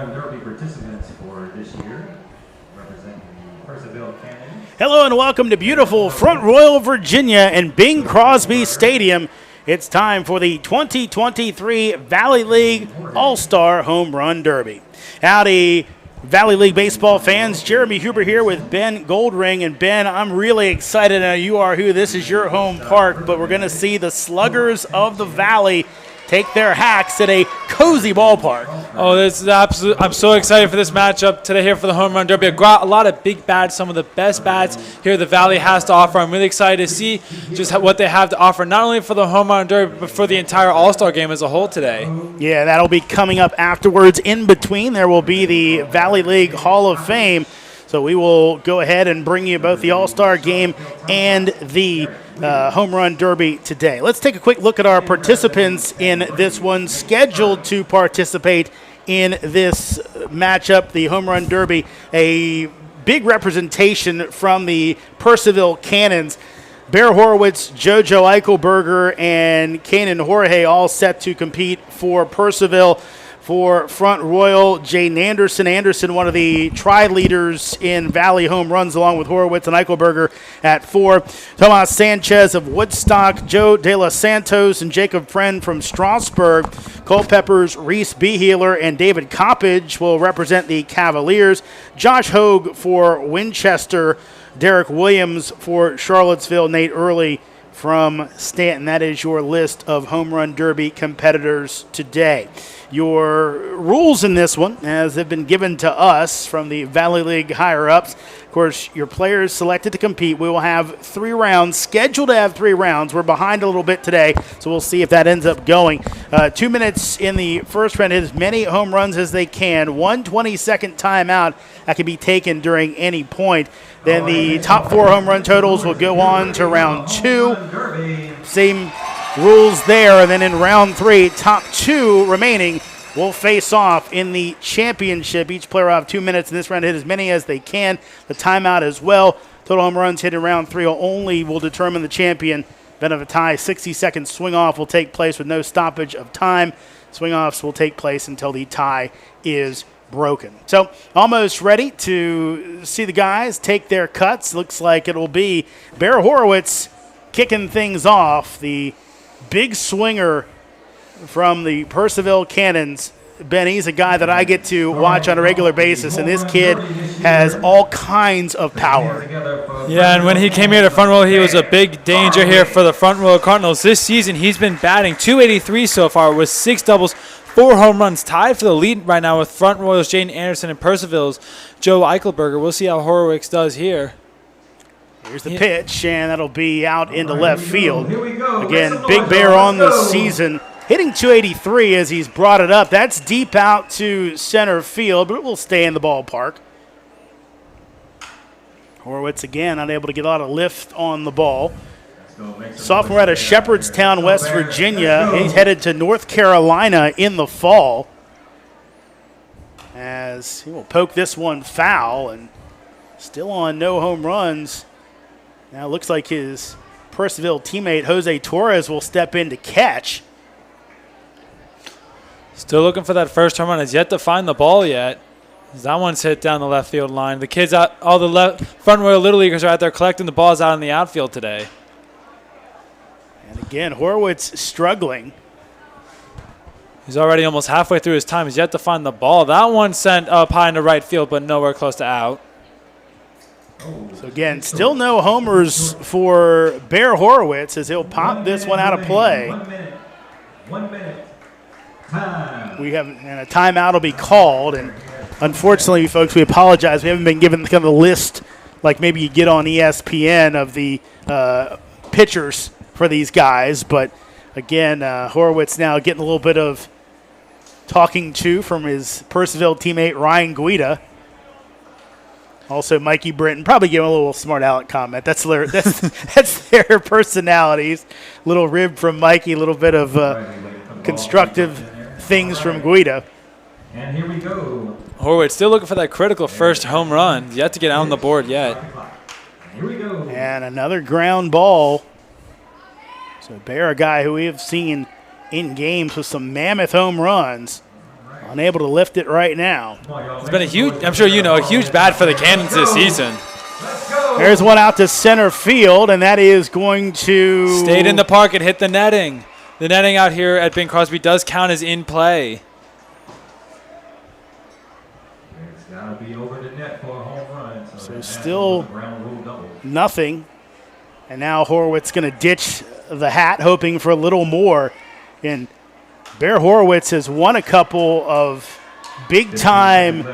Run Derby participants for this year, representing the Percival Cannons. Hello and welcome to beautiful Front Royal, Virginia and Bing Crosby Stadium. It's time for the 2023 Valley League All-Star Home Run Derby. Howdy, Valley League baseball fans. Jeremy Huber here with Ben Goldring. And Ben, I'm really excited. Now you are who. This is your home park, but we're going to see the Sluggers of the Valley take their hacks at a cozy ballpark. Oh, this is absolute! I'm so excited for this matchup today here for the Home Run Derby. A lot of big bats, some of the best bats here the Valley has to offer. I'm really excited to see just what they have to offer, not only for the Home Run Derby, but for the entire All-Star game as a whole today. Yeah, that'll be coming up afterwards. In between, there will be the Valley League Hall of Fame. So we will go ahead and bring you both the All-Star game and the Home Run Derby today. Let's take a quick look at our participants in this one, scheduled to participate in this matchup, the Home Run Derby. A big representation from the Percival Cannons. Bear Horowitz, JoJo Eichelberger, and Kanan Jorge all set to compete for Percival. For Front Royal, Jay Anderson, one of the tri-leaders in Valley home runs, along with Horowitz and Eichelberger at 4. Tomas Sanchez of Woodstock, Joe De Los Santos, and Jacob Friend from Strasburg. Culpepper's Reese Behealer and David Coppage will represent the Cavaliers. Josh Hogue for Winchester, Derek Williams for Charlottesville, Nate Early from Stanton. That is your list of Home Run Derby competitors today. Your rules in this one, as they've been given to us from the Valley League higher-ups. Of course, your players selected to compete. We will have 3 rounds, scheduled to have 3 rounds. We're behind a little bit today, so we'll see if that ends up going. 2 minutes in the first round, hit as many home runs as they can. 1 20-second timeout that can be taken during any point. Then the top 4 home run totals will go on to round 2. Same rules there. And then in round 3, top 2 remaining will face off in the championship. Each player will have 2 minutes in this round to hit as many as they can. The timeout as well. Total home runs hit in round 3 will determine the champion. Then of a tie, 60-second swing-off will take place with no stoppage of time. Swing-offs will take place until the tie is broken. So almost ready to see the guys take their cuts. Looks like it will be Bear Horowitz kicking things off, the big swinger from the Percival Cannons. Ben, he's a guy that I get to watch on a regular basis, and this kid has all kinds of power. Yeah, and when he came here to Front Royal, he was a big danger here for the Front Royal Cardinals. This season, he's been batting .283 so far with 6 doubles, 4 home runs, tied for the lead right now with Front Royal's Jane Anderson and Percival's Joe Eichelberger. We'll see how Horowitz does here. Here's the pitch, and that'll be out into left field. Again, Big Bear on the season, hitting .283 as he's brought it up. That's deep out to center field, but it will stay in the ballpark. Horowitz, again, unable to get a lot of lift on the ball. Sophomore out of Shepherdstown, West Virginia. He's headed to North Carolina in the fall, as he will poke this one foul, and still on no home runs. Now it looks like his Percival teammate Jose Torres will step in to catch. Still looking for that first home run. Has yet to find the ball yet. That one's hit down the left field line. The kids out, all the Front Royal Little Leaguers are out there collecting the balls out in the outfield today. And again, Horowitz struggling. He's already almost halfway through his time. He's yet to find the ball. That one sent up high into right field, but nowhere close to out. So again, still no homers for Bear Horowitz as he'll pop this one out of play. 1 minute. We have, and a timeout will be called. And unfortunately, folks, we apologize. We haven't been given kind of the list like maybe you get on ESPN of the pitchers for these guys. But again, Horowitz now getting a little bit of talking to from his Percival teammate Ryan Guida. Also, Mikey Britton, probably give him a little smart aleck comment. That's their personalities. Little rib from Mikey, a little bit of constructive things from Guida. And here we go. Horowitz still looking for that critical first home run. Yet to get out on the board yet. Here we go. And another ground ball. So Bear, a guy who we have seen in games with some mammoth home runs. unable to lift it right now. It's been a huge, I'm sure you know, a huge bat for the Cannons this season. There's one out to center field, and that is going to... Stayed in the park and hit the netting. The netting out here at Bing Crosby does count as in play. It's got to be over the net for a home run. So still nothing. And now Horowitz going to ditch the hat, hoping for a little more. And Bear Horowitz has won a couple of big-time,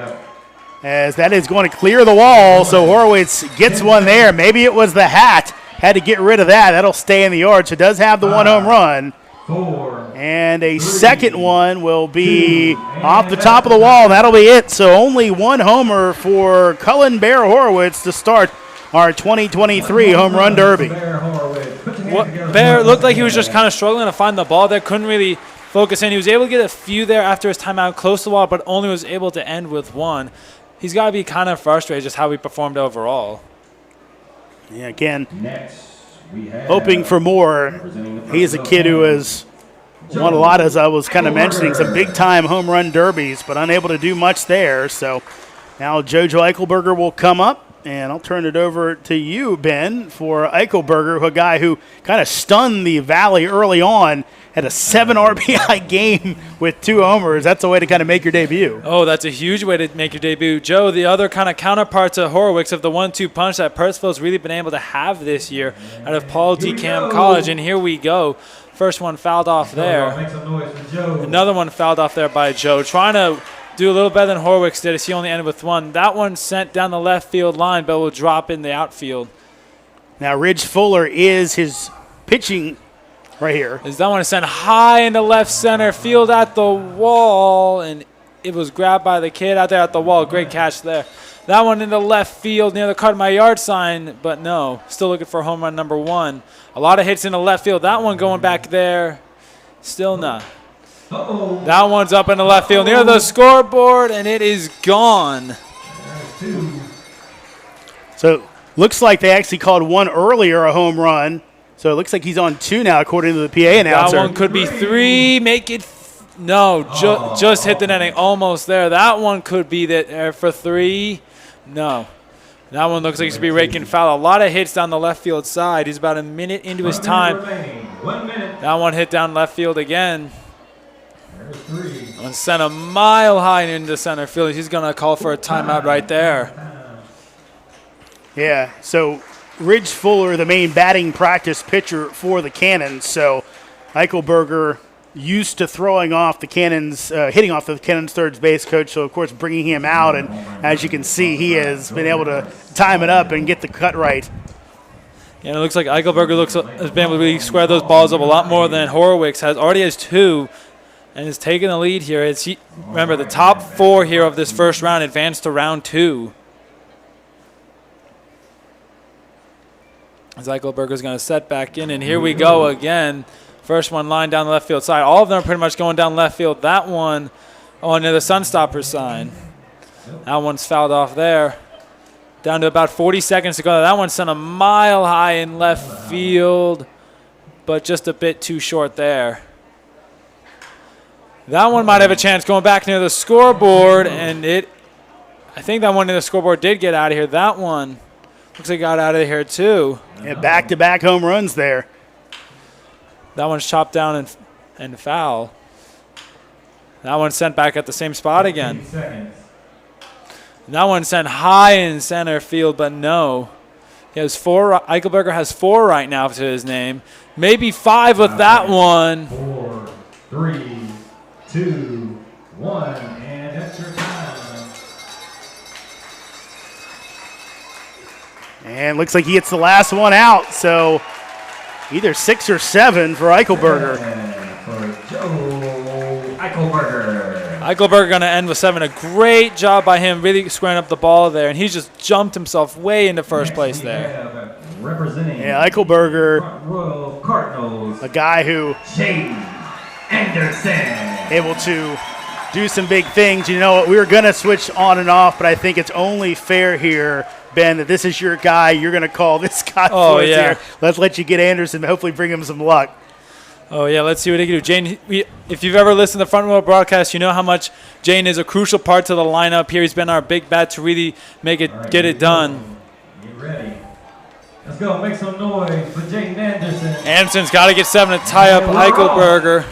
as that is going to clear the wall. So Horowitz gets one there. Maybe it was the hat. Had to get rid of that. That'll stay in the yard. So it does have the one home run. And a second one will be off the top of the wall. That'll be it. So only one homer for Cullen Bear Horowitz to start our 2023 Home Run Derby. Bear looked like he was just kind of struggling to find the ball there. Couldn't really focus in. He was able to get a few there after his timeout close to the wall, but only was able to end with one. He's got to be kind of frustrated just how he performed overall. Yeah, again, hoping for more. He's a kid who has won a lot, as I was kind of mentioning, some big-time home run derbies, but unable to do much there. So now Jojo Eichelberger will come up, and I'll turn it over to you, Ben, for Eichelberger, a guy who kind of stunned the Valley early on, had a 7 RBI game with 2 homers. That's a way to kind of make your debut. Oh, that's a huge way to make your debut. Joe, the other kind of counterpart to Horowitz of the 1-2 punch that Percival's really been able to have this year out of Paul DeCam College, and here we go. First one fouled off there. Another one fouled off there by Joe. Trying to do a little better than Horowitz did as he only ended with 1. That one sent down the left field line, but will drop in the outfield. Now Ridge Fuller is his pitching right here. As that one is sent high into left center field at the wall, and it was grabbed by the kid out there at the wall. Great catch there. That one into left field near the cut my yard sign, but no. Still looking for home run number 1. A lot of hits into left field. That one going back there. Still not. That one's up in the left field near the scoreboard, and it is gone. So looks like they actually called one earlier a home run. So it looks like he's on 2 now, according to the PA announcer. That one could be 3. Make it no. Just hit the netting. Almost there. That one could be there for 3. No. That one looks like he should be raking foul. A lot of hits down the left field side. He's about a minute into his time. That one hit down left field again. And sent a mile high into center field. He's going to call for a timeout right there. Yeah, so Ridge Fuller, the main batting practice pitcher for the Cannons. So Eichelberger used to throwing off the Cannons, hitting off the Cannons' third base coach. So, of course, bringing him out. And as you can see, he has been able to time it up and get the cut right. Yeah, and it looks like Eichelberger has been able to really square those balls up a lot more than Horowitz has. Already has 2. And is taking the lead here. Remember, the top 4 here of this first round advanced to round 2. As Eichelberger's going to set back in, and here we go again. First one lined down the left field side. All of them are pretty much going down left field. That one near the Sunstopper sign. That one's fouled off there. Down to about 40 seconds to go. That one sent a mile high in left field, but just a bit too short there. That one might have a chance going back near the scoreboard, and I think that one near the scoreboard did get out of here. That one looks like it got out of here too. Yeah, back-to-back home runs there. That one's chopped down and foul. That one sent back at the same spot again. And that one sent high in center field, but no. He has 4. Eichelberger has 4 right now to his name. Maybe 5 with that one. 4, 3, 2, 1, and extra time. And looks like he gets the last one out. So either 6 or 7 for Eichelberger. For Joe Eichelberger. Eichelberger going to end with 7. A great job by him, really squaring up the ball there, and he's just jumped himself way into first place there. Representing Eichelberger, Royal Cardinals, a guy who Shane Anderson. Able to do some big things. You know what? We were going to switch on and off, but I think it's only fair here, Ben, that this is your guy. You're going to call this guy for us here. Let's let you get Anderson and hopefully bring him some luck. Oh, yeah, let's see what he can do. Jane, if you've ever listened to the Front Row broadcast, you know how much Jane is a crucial part to the lineup here. He's been our big bat to really get it done. Get ready. Let's go. Make some noise for Jane Anderson. Anderson's got to get 7 to tie up Eichelberger.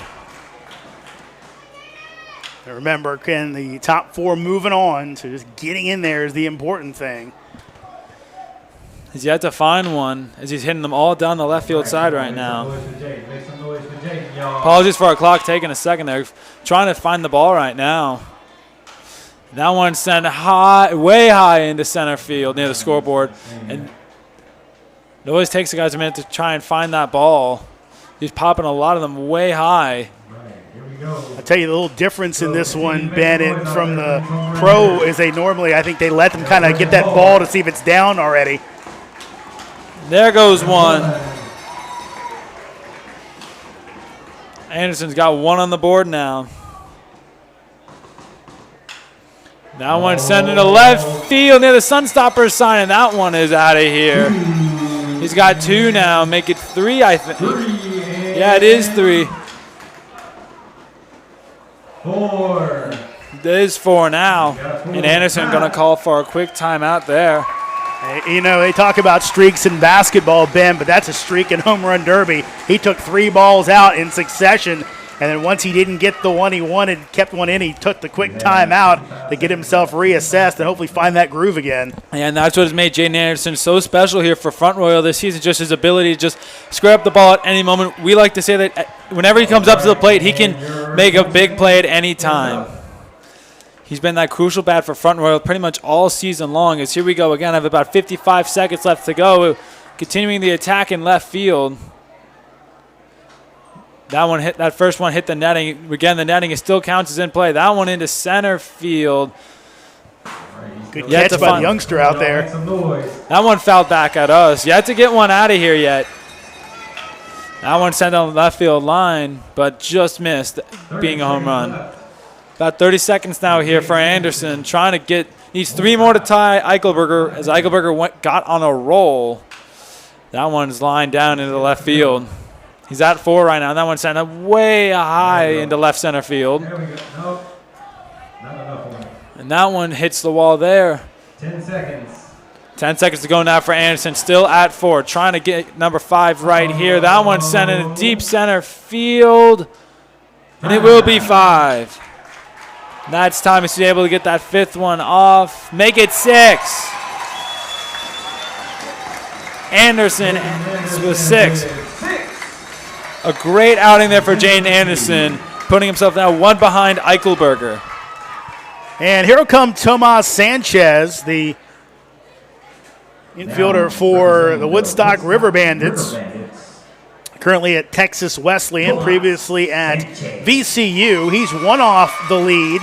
And remember, Ken, the top 4 moving on, so just getting in there is the important thing. He's yet to find one as he's hitting them all down the left field side right now. Make some noise for Jane, y'all. Apologies for our clock taking a second there. Trying to find the ball right now. That one sent high, way high into center field near the scoreboard. And it always takes the guys a minute to try and find that ball. He's popping a lot of them way high. I'll tell you the little difference in this one, Bennett, from the pro is they normally, I think they let them kind of get that ball to see if it's down already. There goes one. Anderson's got 1 on the board now. That one sending to left field near the Sunstopper sign, and that one is out of here. He's got 2 now, make it 3, I think. Yeah, it is 3. 4. It is 4 now, and Anderson going to call for a quick timeout there. You know, they talk about streaks in basketball, Ben, but that's a streak in home run derby. He took 3 balls out in succession, and then once he didn't get the one he wanted, kept one in, he took the quick timeout to get himself reassessed and hopefully find that groove again. And that's what has made Jaden Anderson so special here for Front Royal this season, just his ability to just square up the ball at any moment. We like to say that whenever he comes up to the plate, he can make a big play at any time. He's been that crucial bat for Front Royal pretty much all season long. As here we go again. I have about 55 seconds left to go. Continuing the attack in left field. That first one hit the netting. Again, the netting still counts as in play. That one into center field. Good catch by the youngster out there. That one fouled back at us. Yet to get one out of here yet. That one sent on the left field line, but just missed being a home run. About 30 seconds now here for Anderson. Trying to needs 3 more to tie Eichelberger as Eichelberger got on a roll. That one's lined down into the left field. He's at 4 right now. That one sent way high into left center field. And that one hits the wall there. 10 seconds. 10 seconds to go now for Anderson. Still at 4. Trying to get number 5 right here. That one sent in deep center field. And it will be 5. That's time he's able to get that 5th one off. Make it 6. Anderson with 6. A great outing there for Jaden Anderson, putting himself now 1 behind Eichelberger. And here will come Tomas Sanchez, the infielder for the Woodstock River Bandits. Currently at Texas Wesleyan, previously at VCU. He's 1 off the lead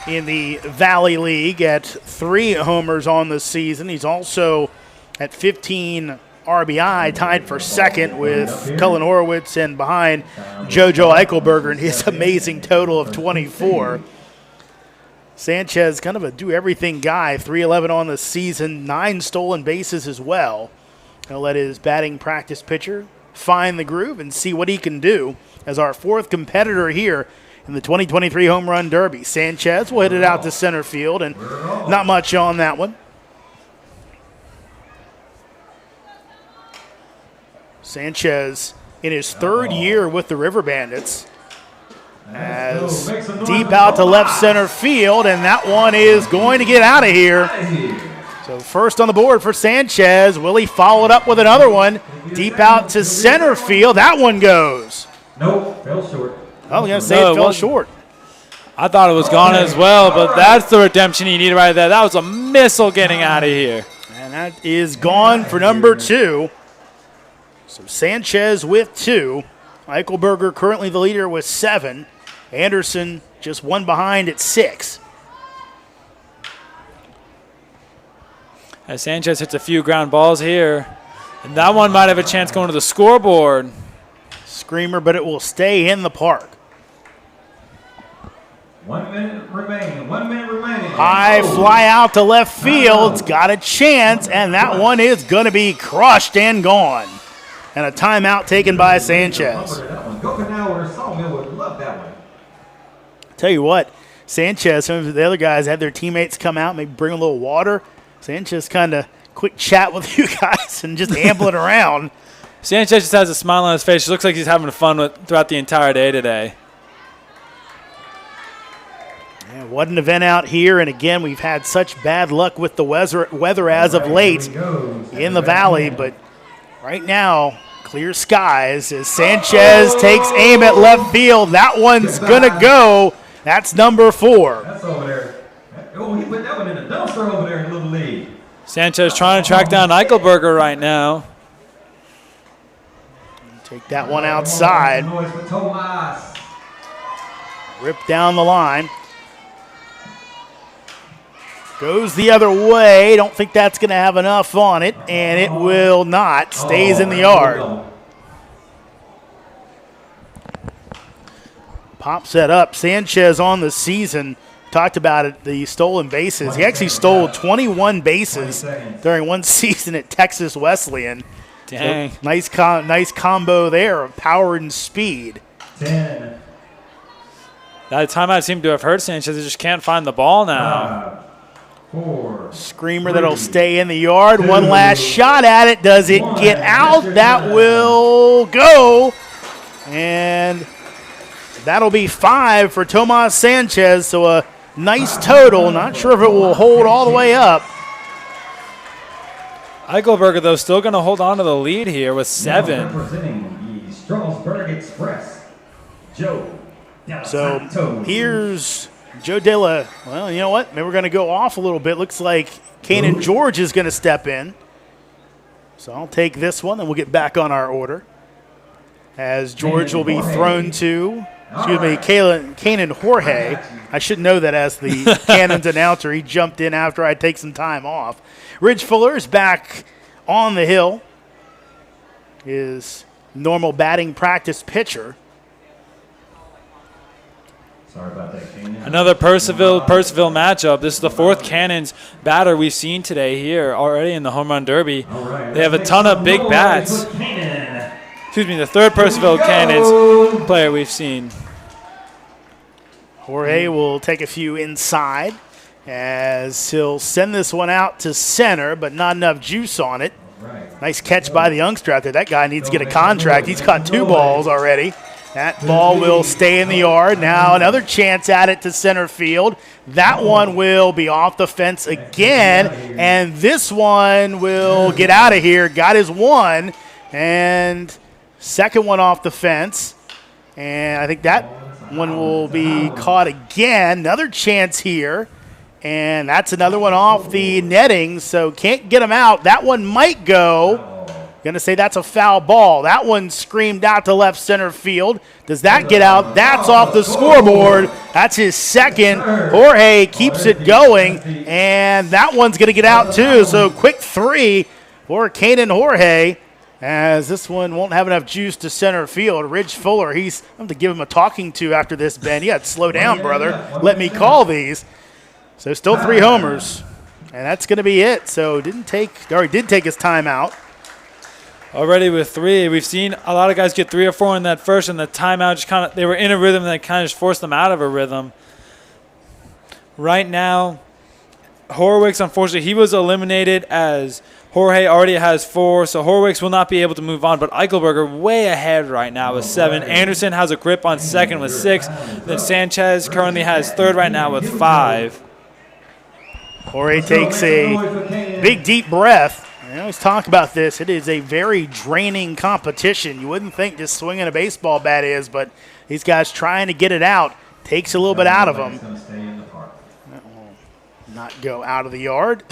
in the Valley League at 3 homers on the season. He's also at 15 RBI, tied for second with Cullen Horowitz and behind JoJo Eichelberger and his amazing total of 24. Sanchez, kind of a do-everything guy, 311 on the season, 9 stolen bases as well. He'll let his batting practice pitcher find the groove and see what he can do as our 4th competitor here in the 2023 Home Run Derby. Sanchez will hit it out to center field, and not much on that one. Sanchez in his 3rd year with the River Bandits. As deep out to left center field, and that one is going to get out of here. So first on the board for Sanchez. Will he follow it up with another one? Deep out to center field. That one goes. Nope, fell short. Oh, I was going to say it fell short. I thought it was gone as well, but that's the redemption he needed right there. That was a missile getting out of here. And that is gone for number 2. So Sanchez with 2. Eichelberger currently the leader with 7. Anderson just 1 behind at 6. As Sanchez hits a few ground balls here. And that one might have a chance going to the scoreboard. Screamer, but it will stay in the park. 1 minute remaining. 1 minute remaining. High fly out to left field. It's got a chance, and that one is going to be crushed and gone. And a timeout taken by Sanchez. Sawmill would love that one. Tell you what, Sanchez, some of the other guys had their teammates come out, maybe bring a little water. Sanchez kind of quick chat with you guys and just ambling around. Sanchez just has a smile on his face. It looks like he's having fun throughout the entire day today. Yeah, what an event out here. And again, we've had such bad luck with the weather as of late in the valley. But right now, clear skies as Sanchez takes aim at left field. That one's going to go. That's number 4. That's over there. Oh, he put that one in the dumpster over there in Little League. Sanchez trying to track down Eichelberger right now. Take that one outside. Noise for Tomas. Rip down the line. Goes the other way. Don't think that's going to have enough on it, and it will not. Stays in the yard. Pops that up. Sanchez on the season. Talked about it, the stolen bases. He actually stole 21 bases during one season at Texas Wesleyan. Dang. So nice combo there of power and speed. 10. That timeout seemed to have hurt Sanchez. He just can't find the ball now. 4. Screamer that'll stay in the yard. One last shot at it. Does it get out? That will go. And that'll be 5 for Tomas Sanchez. So a nice total. Not sure if it will hold all the way up. Eichelberger, though, still going to hold on to the lead here with 7. Representing the Strasburg Express, Joe. So here's Joe Della. Well, you know what? Maybe we're going to go off a little bit. Looks like Kanan George is going to step in. So I'll take this one, and we'll get back on our order. As George will be thrown to, Kanan Jorge. I should know that as the Cannons announcer. He jumped in after I take some time off. Ridge Fuller is back on the hill. His normal batting practice pitcher. Sorry about that, Kanan. Another Percival matchup. This is the 4th Cannons batter we've seen today here already in the Home Run Derby. Right, they have a ton of big bats. Excuse me, the 3rd Percival Cannons player we've seen. Jorge will take a few inside as he'll send this one out to center, but not enough juice on it. Right. Nice catch by the youngster out there. That guy needs to get a contract. He's caught 2 balls already. That ball will stay in the yard. Now another chance at it to center field. That one will be off the fence again, and this one will get out of here. Got his 1, and second one off the fence. And I think that one will be caught again. Another chance here. And that's another one off the netting, so can't get him out. That one might go. Going to say that's a foul ball. That one screamed out to left center field. Does that get out? That's off the scoreboard. That's his 2nd. Jorge keeps it going, and that one's going to get out too. So quick 3 for Kanan Jorge, as this one won't have enough juice to center field. Ridge Fuller, I'm going to give him a talking to after this, Ben. You got to slow down, brother. Let me call these. So still 3 homers, and that's going to be it. So did take his timeout. Already with 3. We've seen a lot of guys get 3 or 4 in that first, and the timeout just they were in a rhythm and they kind of just forced them out of a rhythm. Right now, Horwicks, unfortunately, he was eliminated as Jorge already has 4, so Horwicks will not be able to move on, but Eichelberger way ahead right now with 7. Anderson has a grip on 2nd with 6. Then Sanchez currently has 3rd right now with 5. Jorge takes a big, deep breath. I always talk about this. It is a very draining competition. You wouldn't think just swinging a baseball bat is, but these guys trying to get it out. Takes a little bit out of them. That will not go out of the yard.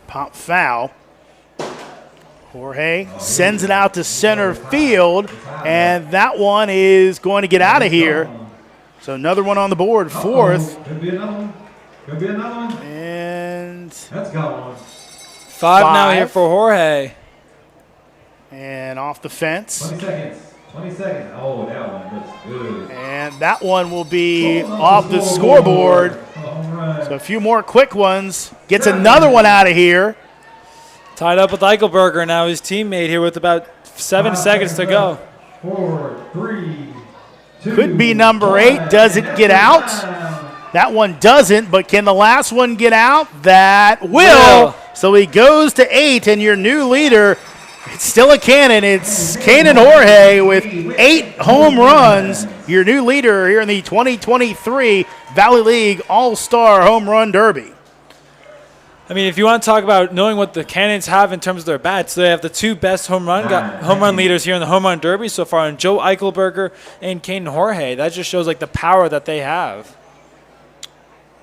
Pop foul. Jorge sends it out to center field, and that one is going to get out of here. So another one on the board, 4th. Could be another one. Could be another one. And That's got one. 5 now here for Jorge. And off the fence. 20 seconds. 20 seconds. Oh, that one looks good. And that one will be off the scoreboard. All right. So a few more quick ones. Gets another one out of here. Tied up with Eichelberger now, his teammate here with about 7 seconds to go. 4, 3, 2. Could be number 8. Does it get out? That one doesn't, but can the last one get out? That will. So he goes to 8, and your new leader, it's still a cannon. It's Kanan Jorge with 8 home runs. Your new leader here in the 2023 Valley League All-Star Home Run Derby. I mean, if you want to talk about knowing what the Cannons have in terms of their bats, they have the 2 best home run leaders here in the Home Run Derby so far, and Joe Eichelberger and Kanan Jorge. That just shows like the power that they have.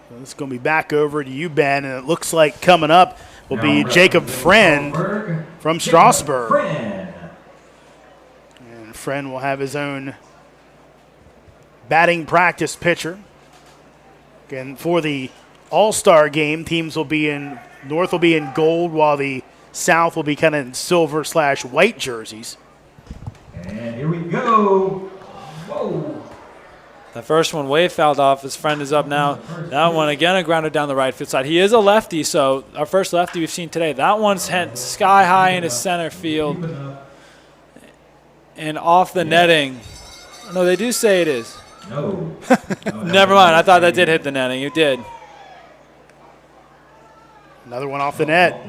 So this is going to be back over to you, Ben, and it looks like coming up will be Jacob Friend from Strasburg. And Friend will have his own batting practice pitcher. Again, for the All-Star game, teams will be in, North will be in gold, while the South will be kind of in silver/white jerseys. And here we go. Whoa. The first one way fouled off. His Friend is up now. That one, again, a grounder down the right field side. He is a lefty, so our first lefty we've seen today. That one's hit sky high into center field and off the netting. No, they do say it is. No. Never mind. I thought that did hit the netting. It did. Another one off the net.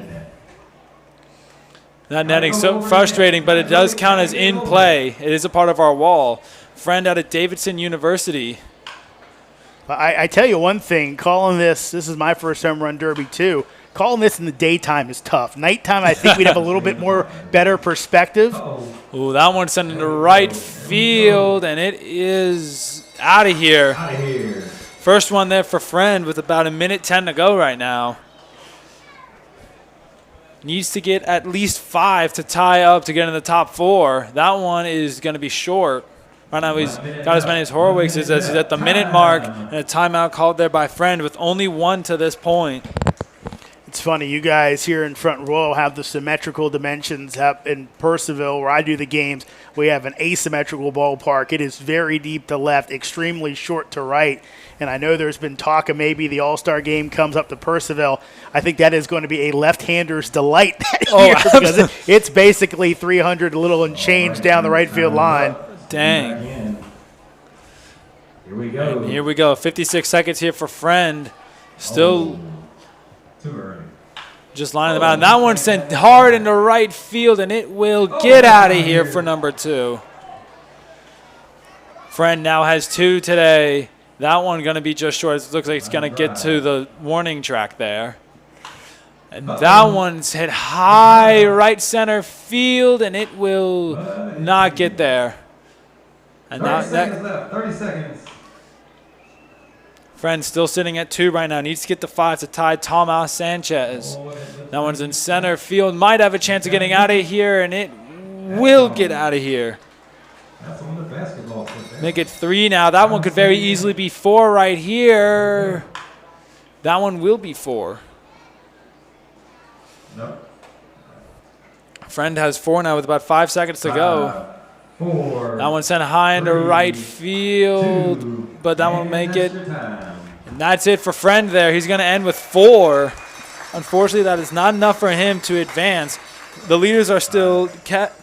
That netting's so frustrating, but it does count as in play. It is a part of our wall. Friend out of Davidson University. I tell you one thing, calling this is my first home run derby too. Calling this in the daytime is tough. Nighttime, I think we'd have a little bit more better perspective. Ooh, that one's sent into right field, and it is out of here. First one there for Friend with about 1:10 to go right now. Needs to get at least 5 to tie up to get in the top 4. That one is going to be short. Right now he's got as many as Horowitz is as he's at the minute mark, and a timeout called there by Friend with only 1 to this point. It's funny, you guys here in Front Royal have the symmetrical dimensions. In Purcellville, where I do the games, we have an asymmetrical ballpark. It is very deep to left, extremely short to right. And I know there's been talk of maybe the All-Star game comes up to Purcellville. I think that is going to be a left-hander's delight that year because it's basically 300 little and change down the right field line. Dang. Here we go. And here we go. 56 seconds here for Friend. Still too early. Just lining them out. And that one sent hard into right field, and it will get out of here for number 2. Friend now has 2 today. That one going to be just short. It looks like it's going to get to the warning track there. And that one's hit high right center field, and it will not get there. And 30 seconds left. 30 seconds. Friend still sitting at 2 right now. Needs to get to 5 to tie Tomas Sanchez. That one's in center field. Might have a chance of getting out of here, and it will get out of here. That's on the basketball. Make it 3 now. That one could very easily be 4 right here. That one will be 4. No. Friend has 4 now with about 5 seconds to go. 4. That one sent high into right field, 2, but that one will make it. Time. And that's it for Friend there. He's going to end with 4. Unfortunately, that is not enough for him to advance. The leaders are still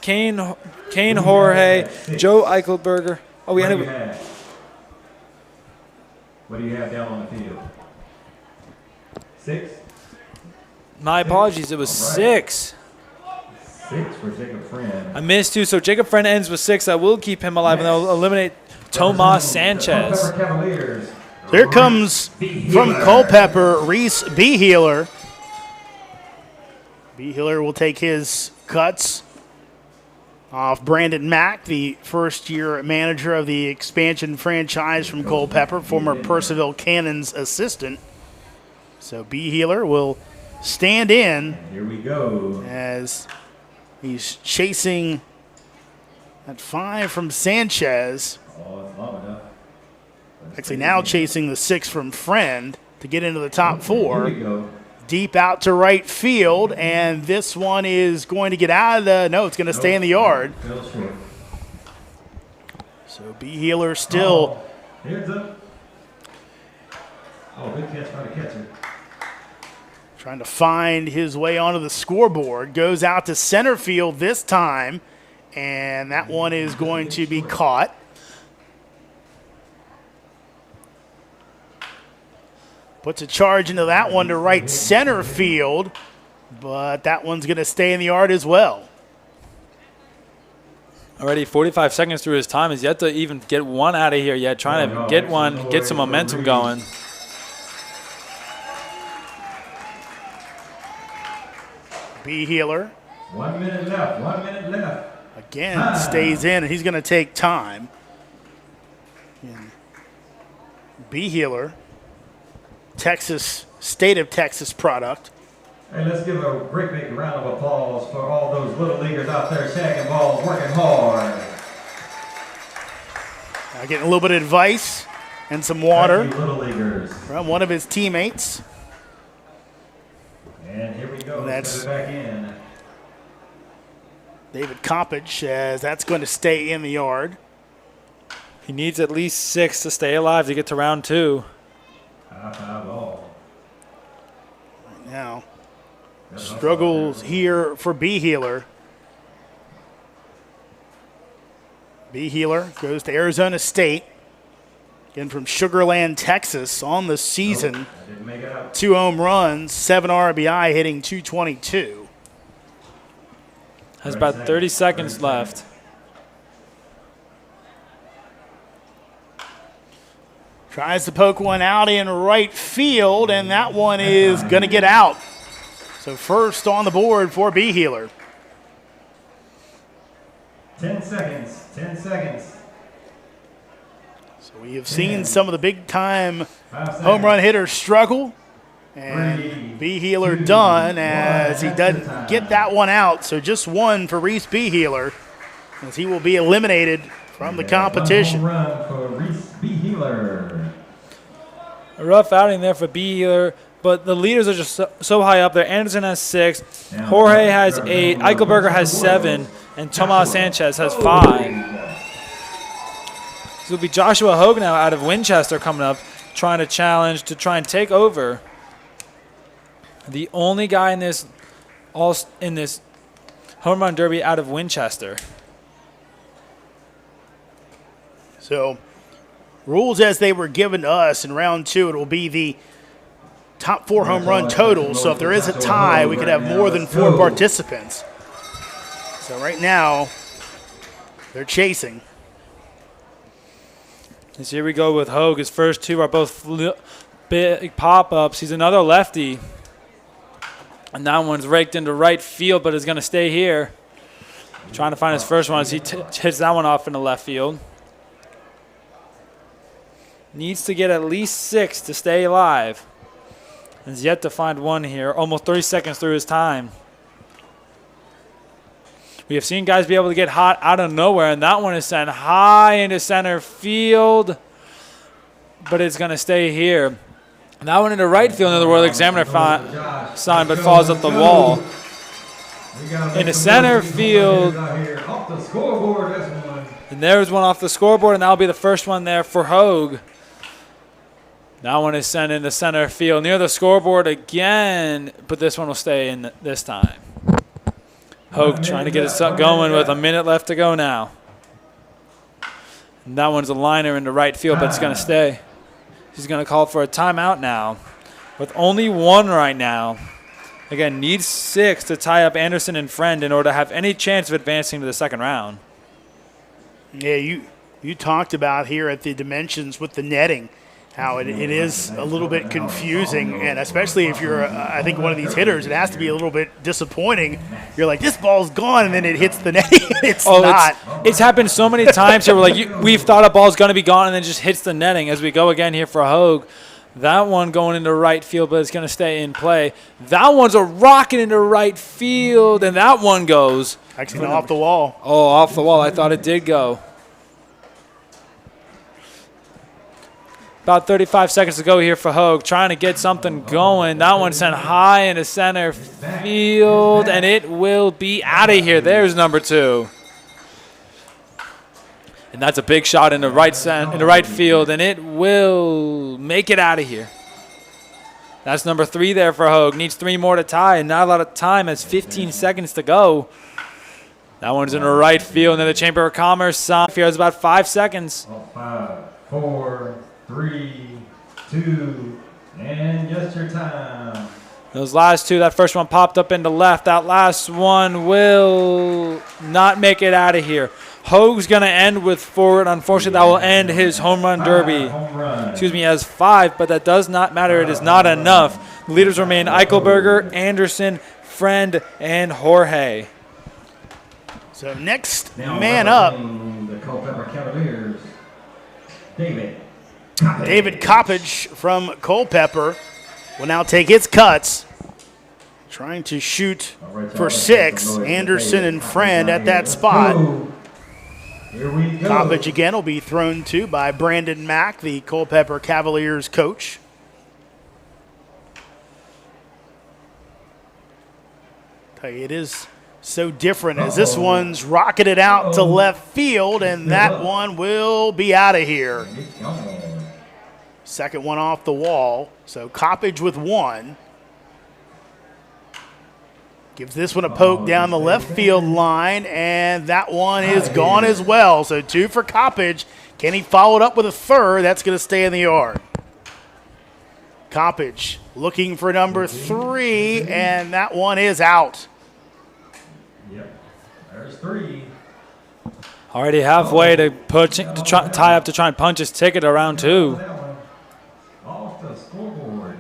Kane Jorge, Joe Eichelberger. Oh, we ended with. What do you have down on the field? 6? My apologies. It was 6. 6 for Jacob Friend. I missed 2, so Jacob Friend ends with 6. I will keep him alive, and they'll eliminate Tomas Sanchez. So here comes from Culpeper, Reese Behealer. Behealer will take his cuts off Brandon Mack, the first-year manager of the expansion franchise from Culpeper, former Purcellville Cannons assistant. So Behealer will stand in. Here we go. As he's chasing that 5 from Sanchez. Oh, it's long enough. Actually now chasing the 6 from Friend to get into the top 4. Here we go. Deep out to right field, and this one is going to get out of the, no, it's going to stay in the yard. So Behealer still. Hands up. Oh, good catch by the catcher. Trying to find his way onto the scoreboard. Goes out to center field this time. And that one is going to be caught. Puts a charge into that one to right center field. But that one's going to stay in the yard as well. Already 45 seconds through his time. He's yet to even get one out of here yet. Trying to get one, get some momentum going. B. Healer. 1 minute left. 1 minute left. Again, stays in, and he's going to take time. And B. Healer, state of Texas product. Hey, let's give a great big round of applause for all those little leaguers out there shagging balls, working hard. Getting a little bit of advice and some water Thank you, little leaguers. from one of his teammates. And here we go. That's Set it back in. David Coppage, as that's going to stay in the yard. He needs at least 6 to stay alive to get to round 2. High ball. Right now, struggles here for B. Healer. B. Healer goes to Arizona State. Again from Sugar Land, Texas on the season. Didn't make it out. 2 home runs, 7 RBI, hitting .222. Has about 30 seconds left. Tries to poke one out in right field, and that one is going to get out. So first on the board for B. Healer. 10 seconds. 10 seconds. So we have seen some of the big-time home run hitters struggle. And B. Healer done as he doesn't get that one out. So just one for Reese B. Healer as he will be eliminated from the competition. One home run for Reese B. Healer. A rough outing there for B. Healer, but the leaders are just so high up there. Anderson has 6, Jorge has 8, Eichelberger has 7, and Tomas Sanchez has 5. This will be Joshua Hogue now out of Winchester coming up, trying to challenge to try and take over. The only guy in this home run derby out of Winchester. So rules as they were given to us in round 2, it will be the top 4 home run totals. So if there is a tie, we could have more than 4 participants. So right now, they're chasing. So here we go with Hogue. His first 2 are both big pop-ups. He's another lefty. And that one's raked into right field, but is going to stay here. Trying to find his first one as he hits that one off into left field. Needs to get at least 6 to stay alive. Has yet to find one here. Almost 30 seconds through his time. We have seen guys be able to get hot out of nowhere, and that one is sent high into center field, but it's going to stay here. And that one into right field near the World Examiner sign, but falls up the wall. Into center field. And there's one off the scoreboard, and that'll be the first one there for Hogue. That one is sent into center field near the scoreboard again, but this one will stay in this time. Hogue trying to get it going with a minute left to go now. And that one's a liner into right field, but it's going to stay. He's going to call for a timeout now with only 1 right now. Again, needs 6 to tie up Anderson and Friend in order to have any chance of advancing to the second round. Yeah, you talked about here at the dimensions with the netting, how it is a little bit confusing, and especially if you're, I think, one of these hitters, it has to be a little bit disappointing. You're like, this ball's gone, and then it hits the netting. It's not. It's happened so many times here. We're like, we've thought a ball's going to be gone, and then just hits the netting as we go again here for Hogue. That one going into right field, but it's going to stay in play. That one's a rocket into right field, and that one goes. Actually, off the wall. Oh, off the wall. I thought it did go. About 35 seconds to go here for Hogue, trying to get something going. That one sent high into center field, and it will be out of here. There's number 2. And that's a big shot into right field, and it will make it out of here. That's number 3 there for Hogue. Needs 3 more to tie, and not a lot of time as 15 seconds to go. That one's in the right field, and then the Chamber of Commerce sign here is about 5 seconds. 5, 4, 3, 2, and just your time. Those last 2, that first one popped up into left. That last one will not make it out of here. Hogue's going to end with forward. Unfortunately, that will end his home run derby. Excuse me, as 5, but that does not matter. It is not enough. The leaders remain Eichelberger, Anderson, Friend, and Jorge. So next Now man up, the Culpeper Cavaliers, David Coppage from Culpeper will now take its cuts. Trying to shoot for 6. Anderson and Friend at that spot. Here we go. Coppage again will be thrown to by Brandon Mack, the Culpeper Cavaliers coach. Tell you, it is so different as this one's rocketed out to left field, and that one will be out of here. Second one off the wall. So Coppage with 1. Gives this one a poke down the left field line, and that one is gone as well. So 2 for Coppage. Can he follow it up with a 3rd? That's going to stay in the yard. Coppage looking for number 3, and that one is out. Yep, there's 3. Already halfway to tie up to try and punch his ticket around 2. Off the scoreboard.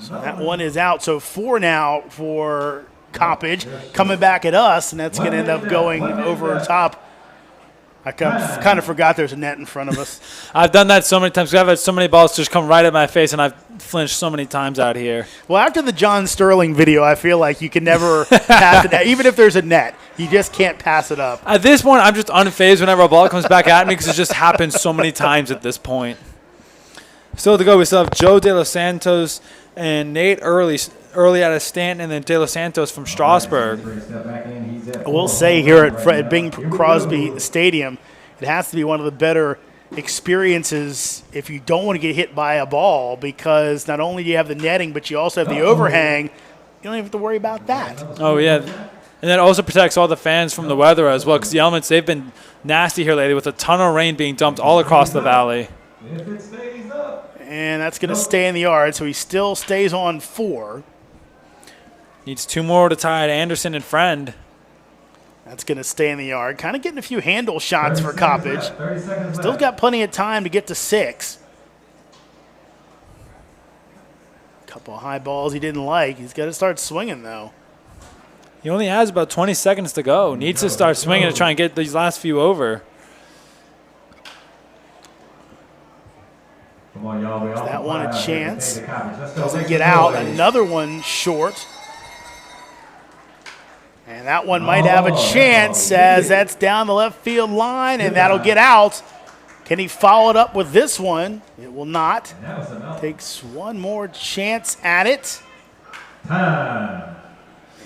So that one is out. So 4 now for Coppage. Coming back at us, and that's going to end up going over top. I kind of forgot there's a net in front of us. I've done that so many times. I've had so many balls just come right at my face, and I've flinched so many times out here. Well, after the John Sterling video, I feel like you can never pass it. Even if there's a net, you just can't pass it up. At this point, I'm just unfazed whenever a ball comes back at me because it just happens so many times at this point. Still to go, we still have Joe De Los Santos and Nate early out of Stanton, and then De Los Santos from Strasburg. I will say here at Bing Crosby Stadium, it has to be one of the better experiences if you don't want to get hit by a ball, because not only do you have the netting, but you also have the overhang. You don't even have to worry about that. Oh, yeah. And that also protects all the fans from the weather as well, because the elements, they've been nasty here lately with a ton of rain being dumped all across the valley. If it stays up. And that's going to stay in the yard, so he still stays on 4. Needs 2 more to tie to Anderson and Friend. That's going to stay in the yard. Kind of getting a few handle shots for Coppage. Still got plenty of time to get to 6. Couple of high balls he didn't like. He's got to start swinging, though. He only has about 20 seconds to go. Needs to start swinging to try and get these last few over. Come on, y'all. That one a chance. Doesn't get out. Another one short. And that one might have a chance as that's down the left field line, and that'll get out. Can he follow it up with this one? It will not. Takes one more chance at it. Time.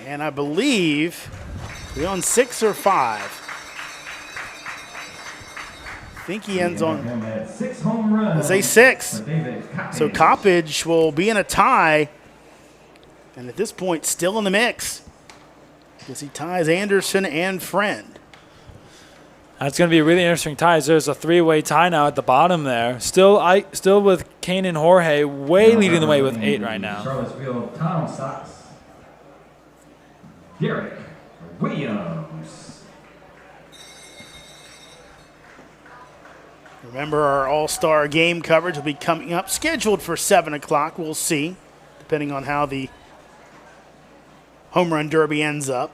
And I believe we're on 6 or 5. I think he ends on, 6 home runs. let's say 6. So Coppage will be in a tie, and at this point still in the mix, because he ties Anderson and Friend. That's going to be a really interesting tie. There's a 3-way tie now at the bottom there. Still with Kane and Jorge way leading the way with 8 right now. Charlottesville, Tom Sox. Derek Williams. Remember, our All-Star game coverage will be coming up, scheduled for 7 o'clock. We'll see, depending on how the Home Run Derby ends up.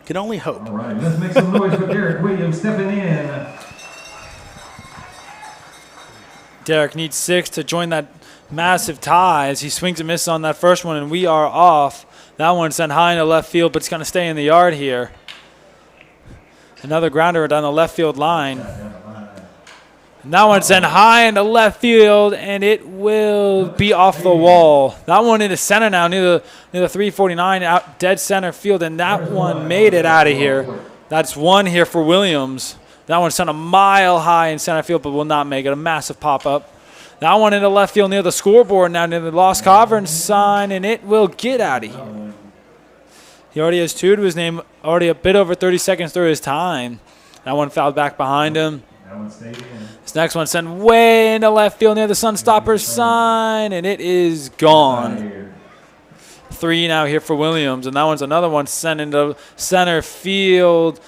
Can only hope. All right, let's make some noise for Derek Williams stepping in. Derek needs 6 to join that massive tie as he swings and misses on that first one, and we are off. That one sent high in the left field, but it's going to stay in the yard here. Another grounder down the left field line. And that one sent high in the left field, and it will be off the wall. That one into center now, near the 349, out dead center field, and that one made it out of here. That's 1 here for Williams. That one sent a mile high in center field, but will not make it. A massive pop-up. That one into left field near the scoreboard now near the Lost Cavern sign, and it will get out of here. He already has 2 to his name, already a bit over 30 seconds through his time. That one fouled back behind him. This next one sent way into left field near the Sunstoppers sign, and it is gone. 3 now here for Williams, and that one's another one sent into center field.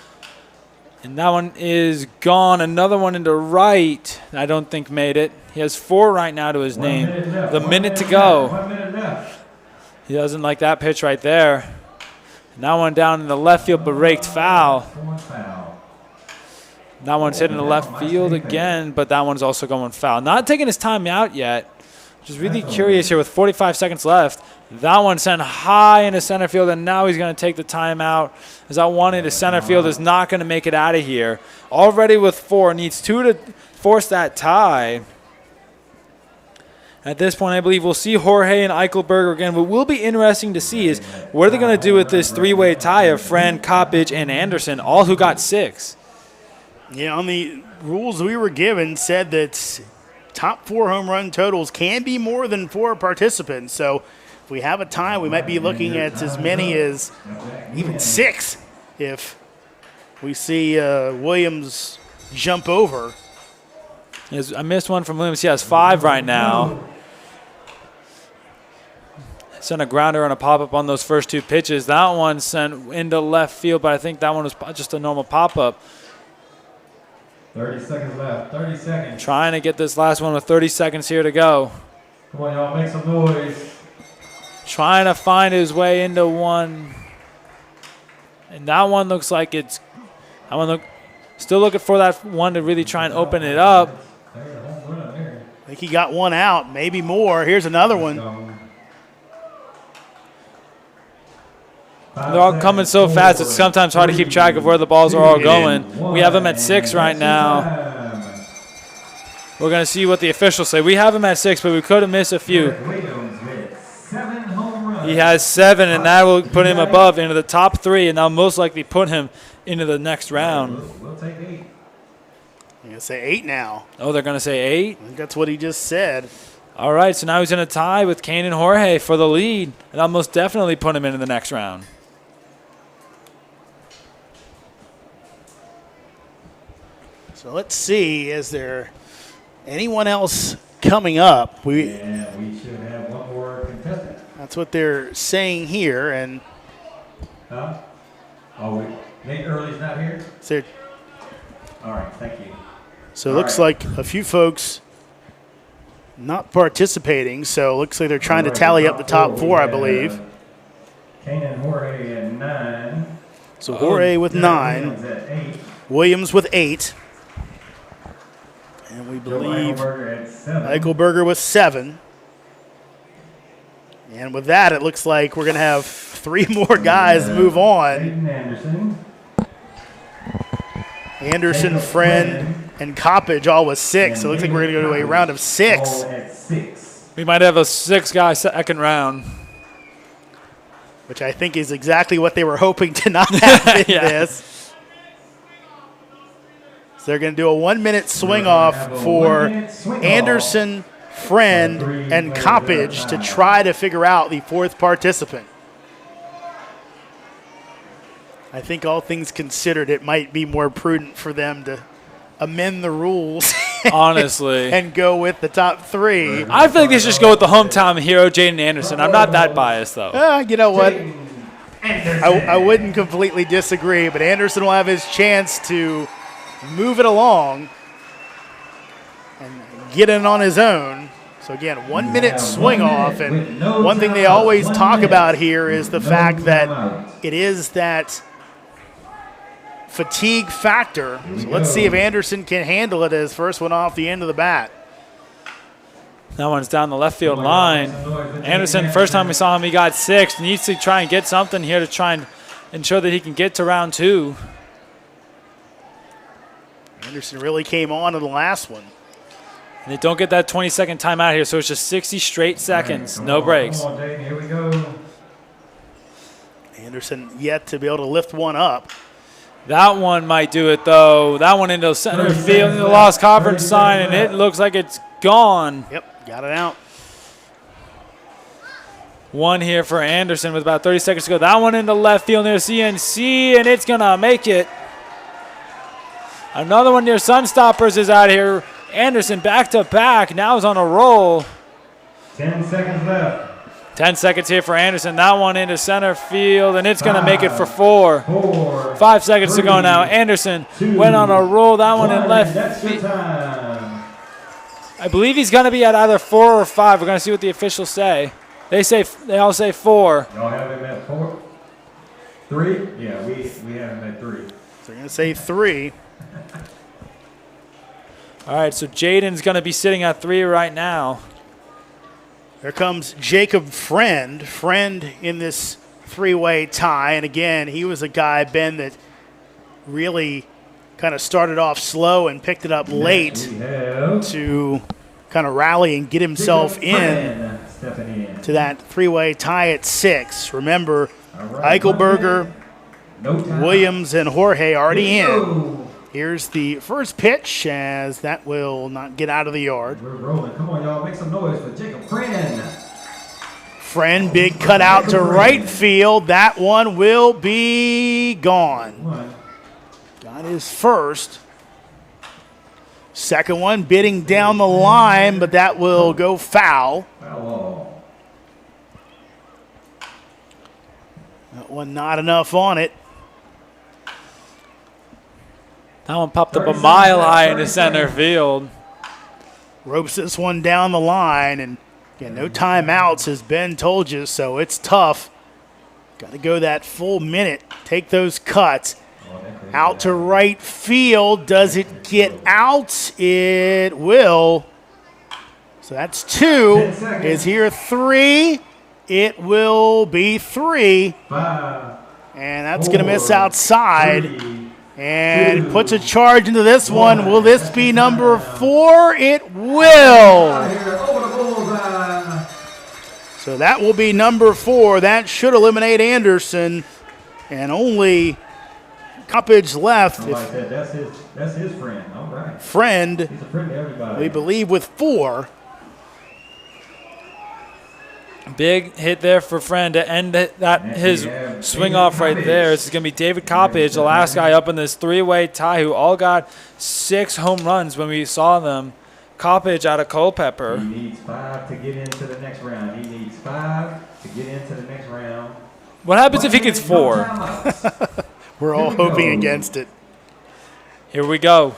And that one is gone. Another one into right. I don't think made it. He has 4 right now to his name. The minute to go. He doesn't like that pitch right there. And that one down in the left field, but raked foul. That one's hitting the left field again, but that one's also going foul. Not taking his time out yet. Just really curious here with 45 seconds left. That one sent high into center field, and now he's going to take the timeout. As that one into center field is not going to make it out of here. Already with 4, needs 2 to force that tie. At this point, I believe we'll see Jorge and Eichelberger again. What will be interesting to see is what are they going to do with this 3-way tie of Friend, Coppage, and Anderson, all who got 6. Yeah, on the rules we were given said that top 4 home run totals can be more than 4 participants. So if we have a tie, we might be looking at as many as even 6 if we see Williams jump over. I missed one from Williams. He has 5 right now. Sent a grounder and a pop-up on those first 2 pitches. That one sent into left field, but I think that one was just a normal pop-up. 30 seconds left. 30 seconds. Trying to get this last one with 30 seconds here to go. Come on, y'all. Make some noise. Trying to find his way into one. And that one looks like it's – still looking for that one to really try and open it up. I think he got one out, maybe more. Here's another one. They're all coming so fast, it's sometimes hard to keep track of where the balls are all going. We have them at 6 right now. We're going to see what the officials say. We have him at 6, but we could have missed a few. He has 7, and that will put him above into the top 3, and that'll most likely put him into the next round. We'll take 8. I'm going to say 8 now. Oh, they're going to say 8? I think that's what he just said. All right, so now he's in a tie with Kane and Jorge for the lead, and that'll most definitely put him into the next round. So let's see, is there anyone else coming up? We should have one more contestant. That's what they're saying here. And huh? Oh, Nate Early's not here? so All right, thank you. it looks like a few folks not participating. So it looks like they're trying to tally up the top 4, I believe. Kane and Jorge at 9. So Jorge with 9. Williams at 8. Williams with 8. And we believe Eichelberger with 7. And with that, it looks like we're going to have 3 more guys move on. Anderson, Friend, and Coppage all with 6. So it looks like we're going to go to a round of 6. We might have a 6-guy second round. Which I think is exactly what they were hoping to not have in this. They're going to do a 1-minute swing off for Anderson, Friend, and Coppage to try to figure out the 4th participant. I think all things considered, it might be more prudent for them to amend the rules. Honestly. And go with the top 3. I feel like they should just go with the hometown hero, Jaden Anderson. I'm not that biased, though. You know what? I wouldn't completely disagree, but Anderson will have his chance to move it along and get in on his own. So again, 1-minute swing off, and one thing they always talk about here is the fact that it is that fatigue factor. So let's see if Anderson can handle it as first one off the end of the bat. That one's down the left field line. Anderson, first time we saw him, he got 6. Needs to try and get something here to try and ensure that he can get to round 2. Anderson really came on in the last one. And they don't get that 20-second timeout here, so it's just 60 straight seconds, no breaks. Come on, Jay, here we go. Anderson yet to be able to lift one up. That one might do it, though. That one into center field, in the Lost Cavern sign, and it looks like it's gone. Yep, got it out. One here for Anderson with about 30 seconds to go. That one into left field near CNC, and it's going to make it. Another one near Sunstoppers is out here. Anderson back to back. Now is on a roll. 10 seconds left. 10 seconds here for Anderson. That one into center field, and it's going to make it for 4. 5 seconds to go now. Anderson went on a roll. That one in left field. I believe he's going to be at either 4 or 5. We're going to see what the officials say. They all say 4. Y'all have him at 4? 3? Yeah, we have him at 3. So they're going to say 3. All right, so Jaden's going to be sitting at 3 right now. Here comes Jacob Friend. Friend in this 3-way tie. And again, he was a guy, Ben, that really kind of started off slow and picked it up late to kind of rally and get himself in to that 3-way tie at 6. Remember, Eichelberger, Williams, and Jorge already in. Here's the first pitch, as that will not get out of the yard. We're rolling. Come on, y'all. Make some noise for Jacob Friend. Friend, big cut out to right field. That one will be gone. Got his first. Second one bidding down the line, but that will go foul. Foul. That one not enough on it. That one popped up a mile high into center field. Ropes this one down the line, and again, no timeouts, as Ben told you, so it's tough. Got to go that full minute, take those cuts. Out to right field. Does it get out? It will. So that's 2. Is here 3? It will be 3. 5. And that's going to miss outside. And puts a charge into this one. Will this be number 4? It will. So that will be number 4. That should eliminate Anderson. And only Coppage left. That's his friend. All right. Friend, He's a friend to everybody. we believe, with 4. Big hit there for Friend to end his swing off right there. This is going to be David Coppage, the last guy up in this 3-way tie, who all got 6 home runs when we saw them. Coppage out of Culpeper. He needs 5 to get into the next round. He needs 5 to get into the next round. What happens if he gets 4? We're all hoping against it. Here we go.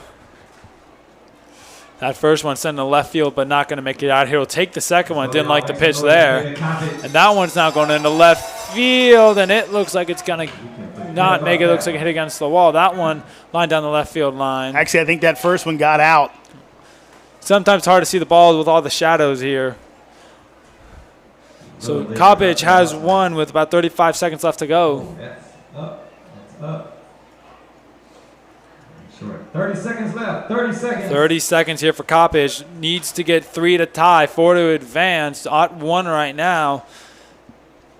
That first one sent to left field, but not going to make it out here. He'll take the second one. Didn't like the pitch there. And that one's now going into left field, and it looks like it's going to not make it. Looks like it hit against the wall. That one lined down the left field line. Actually, I think that first one got out. Sometimes it's hard to see the ball with all the shadows here. So Coppage has one with about 35 seconds left to go. That's up. That's up. Short. 30 seconds left. 30 seconds. 30 seconds here for Coppage. Needs to get 3 to tie, 4 to advance. At 1 right now.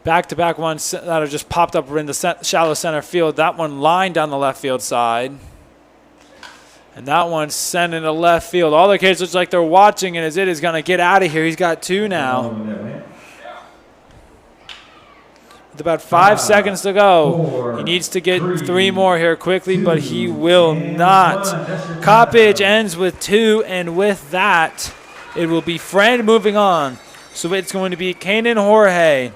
Back-to-back ones that have just popped up in the shallow center field. That one lined down the left field side. And that one's sent into left field. All the kids look like they're watching, and as it is going to get out of here. He's got 2 now. With about 5 seconds to go. He needs to get 3 more here quickly, but he will not. Coppage ends with 2, and with that, it will be Friend moving on. So it's going to be Kanan Jorge.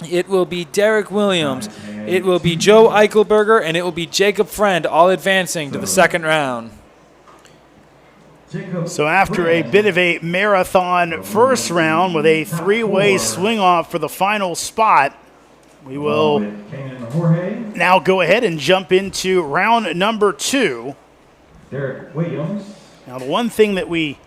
It will be Derek Williams. It will be Joe Eichelberger, and it will be Jacob Friend, all advancing to the second round. So after a bit of a marathon first round with a 3-way swing off for the final spot, we will now go ahead and jump into round number 2. Derek Williams. Now, the one thing that we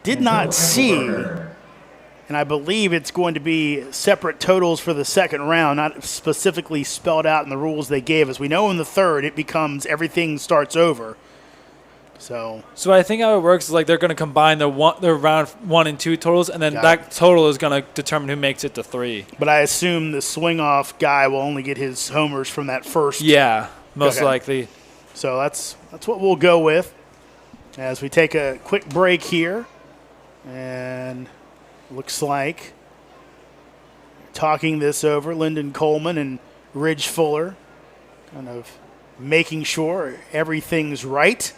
did not see, and I believe it's going to be separate totals for the second round, not specifically spelled out in the rules they gave us. We know in the third it becomes everything starts over. So I think how it works is like they're going to combine their round 1 and 2 totals, and then that total is going to determine who makes it to 3. But I assume the swing-off guy will only get his homers from that first. Yeah, most likely. So that's what we'll go with as we take a quick break here. And looks like talking this over, Lyndon Coleman and Ridge Fuller, kind of making sure everything's right.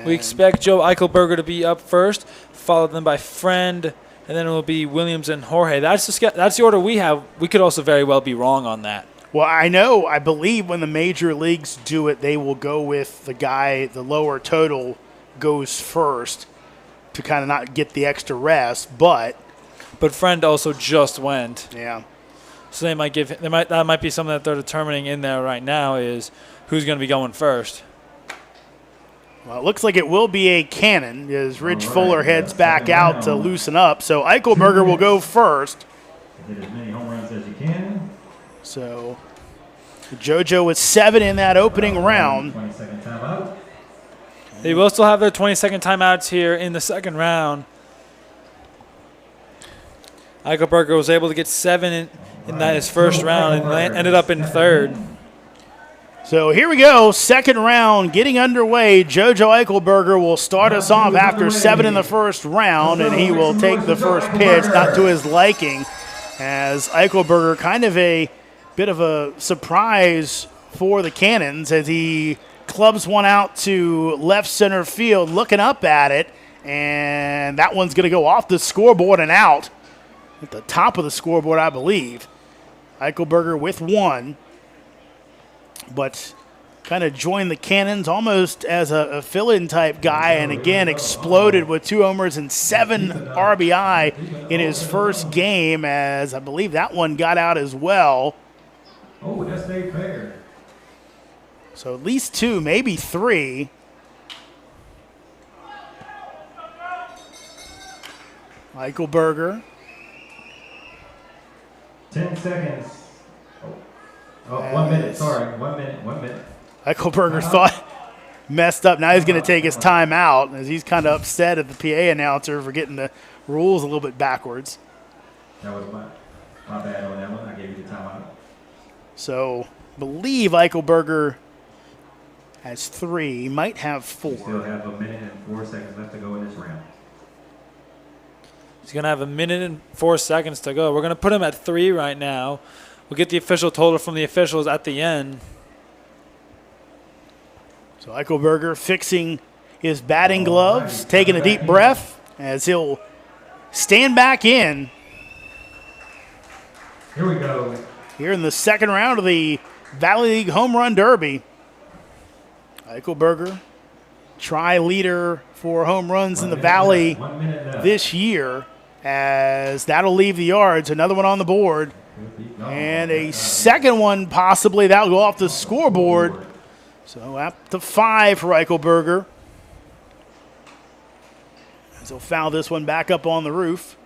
We expect Joe Eichelberger to be up first, followed then by Friend, and then it will be Williams and Jorge. That's the order we have. We could also very well be wrong on that. Well, I believe when the major leagues do it, they will go with the guy, the lower total goes first to kind of not get the extra rest, but Friend also just went. yeah. So that might be something that they're determining in there right now is who's going to be going first. Well, it looks like it will be a cannon as Ridge Fuller heads back out to loosen up. So Eichelberger will go first. Hit as many home runs as you can. So JoJo with 7 in that opening round. 20-second timeout. They will still have their 20-second timeouts here in the second round. Eichelberger was able to get 7 in that his first round and ended up in third. So here we go, second round getting underway. JoJo Eichelberger will start us off after 7 in the first round, and he will take the first pitch, not to his liking, as Eichelberger kind of a bit of a surprise for the Cannons as he clubs one out to left center field, looking up at it, and that one's going to go off the scoreboard and out at the top of the scoreboard, I believe. Eichelberger with 1. But kind of joined the Cannons almost as a fill-in type guy, and again exploded with 2 homers and 7 RBI in his first game, as I believe that one got out as well. Oh, that stayed fair. So at least 2, maybe 3. Eichelberger. 10 seconds. Oh, 1 minute. Sorry, 1 minute. 1 minute. Eichelberger thought messed up. Now he's going to take his timeout as he's kind of upset at the PA announcer for getting the rules a little bit backwards. That was my bad on that one. I gave you the timeout. So believe Eichelberger has 3. He might have 4. We still have 1 minute and 4 seconds left to go in this round. He's going to have 1 minute and 4 seconds to go. We're going to put him at 3 right now. We'll get the official total from the officials at the end. So Eichelberger fixing his batting gloves, taking a deep breath as he'll stand back in. Here we go. Here in the second round of the Valley League Home Run Derby. Eichelberger, tri-leader for home runs in the Valley this year, as that'll leave the yards. Another one on the board. And a second one possibly. That'll go off the scoreboard. So up to 5 for Eichelberger. As he'll foul this one back up on the roof.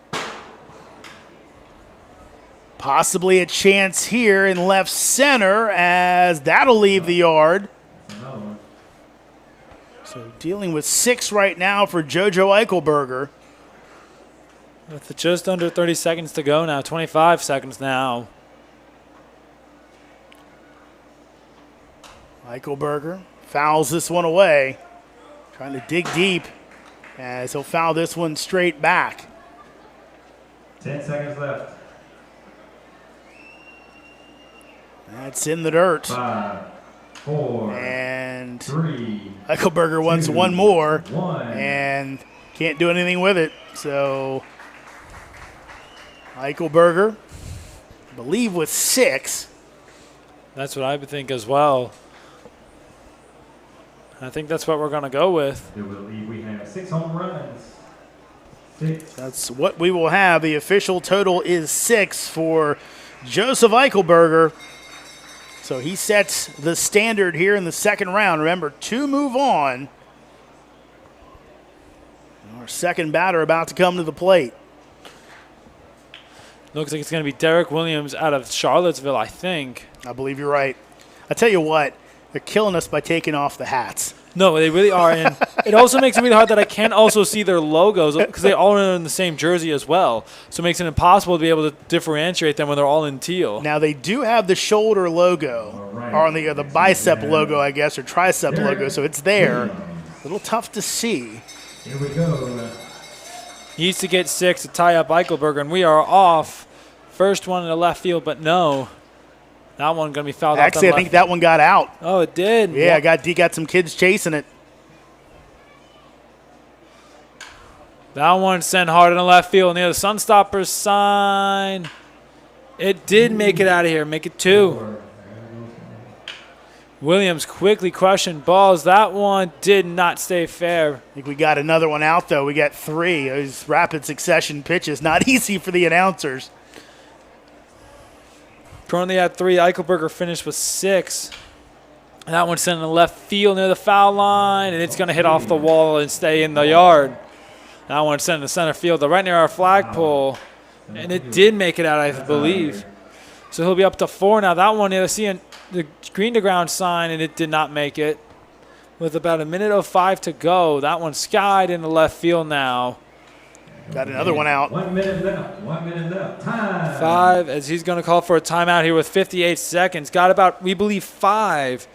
Possibly a chance here in left center, as that'll leave the yard. So dealing with 6 right now for JoJo Eichelberger. With just under 30 seconds to go now, 25 seconds now. Eichelberger fouls this one away. Trying to dig deep as he'll foul this one straight back. 10 seconds left. That's in the dirt. 5, 4, And 3. Eichelberger wants 1 more 1. and can't do anything with it. So Eichelberger, I believe, with 6. That's what I would think as well. I think that's what we're going to go with. We have 6 home runs. 6. That's what we will have. The official total is 6 for Joseph Eichelberger. So he sets the standard here in the second round. Remember, 2 move on. Our second batter about to come to the plate. Looks like it's going to be Derek Williams out of Charlottesville, I think. I believe you're right. I tell you what, they're killing us by taking off the hats. No, they really are. And it also makes it really hard that I can't also see their logos because they all are in the same jersey as well. So it makes it impossible to be able to differentiate them when they're all in teal. Now, they do have the shoulder logo, or on the bicep logo, I guess, or tricep logo, so it's there. A little tough to see. Here we go. He needs to get 6 to tie up Eichelberger, and we are off. First one in the left field, but no. That one going to be fouled off. Actually, I think that one got out. Oh, it did. Yeah, got some kids chasing it. That one sent hard in the left field near the Sunstoppers sign. It did make it out of here. Make it 2. Williams quickly crushing balls. That one did not stay fair. I think we got another one out, though. We got 3. Those rapid succession pitches. Not easy for the announcers. Currently at 3. Eichelberger finished with 6. That one sent in the left field near the foul line, and it's going to hit off the wall and stay in the yard. That one sent in the center field, right near our flagpole, and it did make it out, I believe. So he'll be up to 4 now. That one, you'll see the green to ground sign, and it did not make it. With about 1:05 to go, that one skied in the left field now. Got another one out. 1 minute left. 1 minute left. Time. 5, as he's going to call for a timeout here with 58 seconds. Got about, we believe, 5.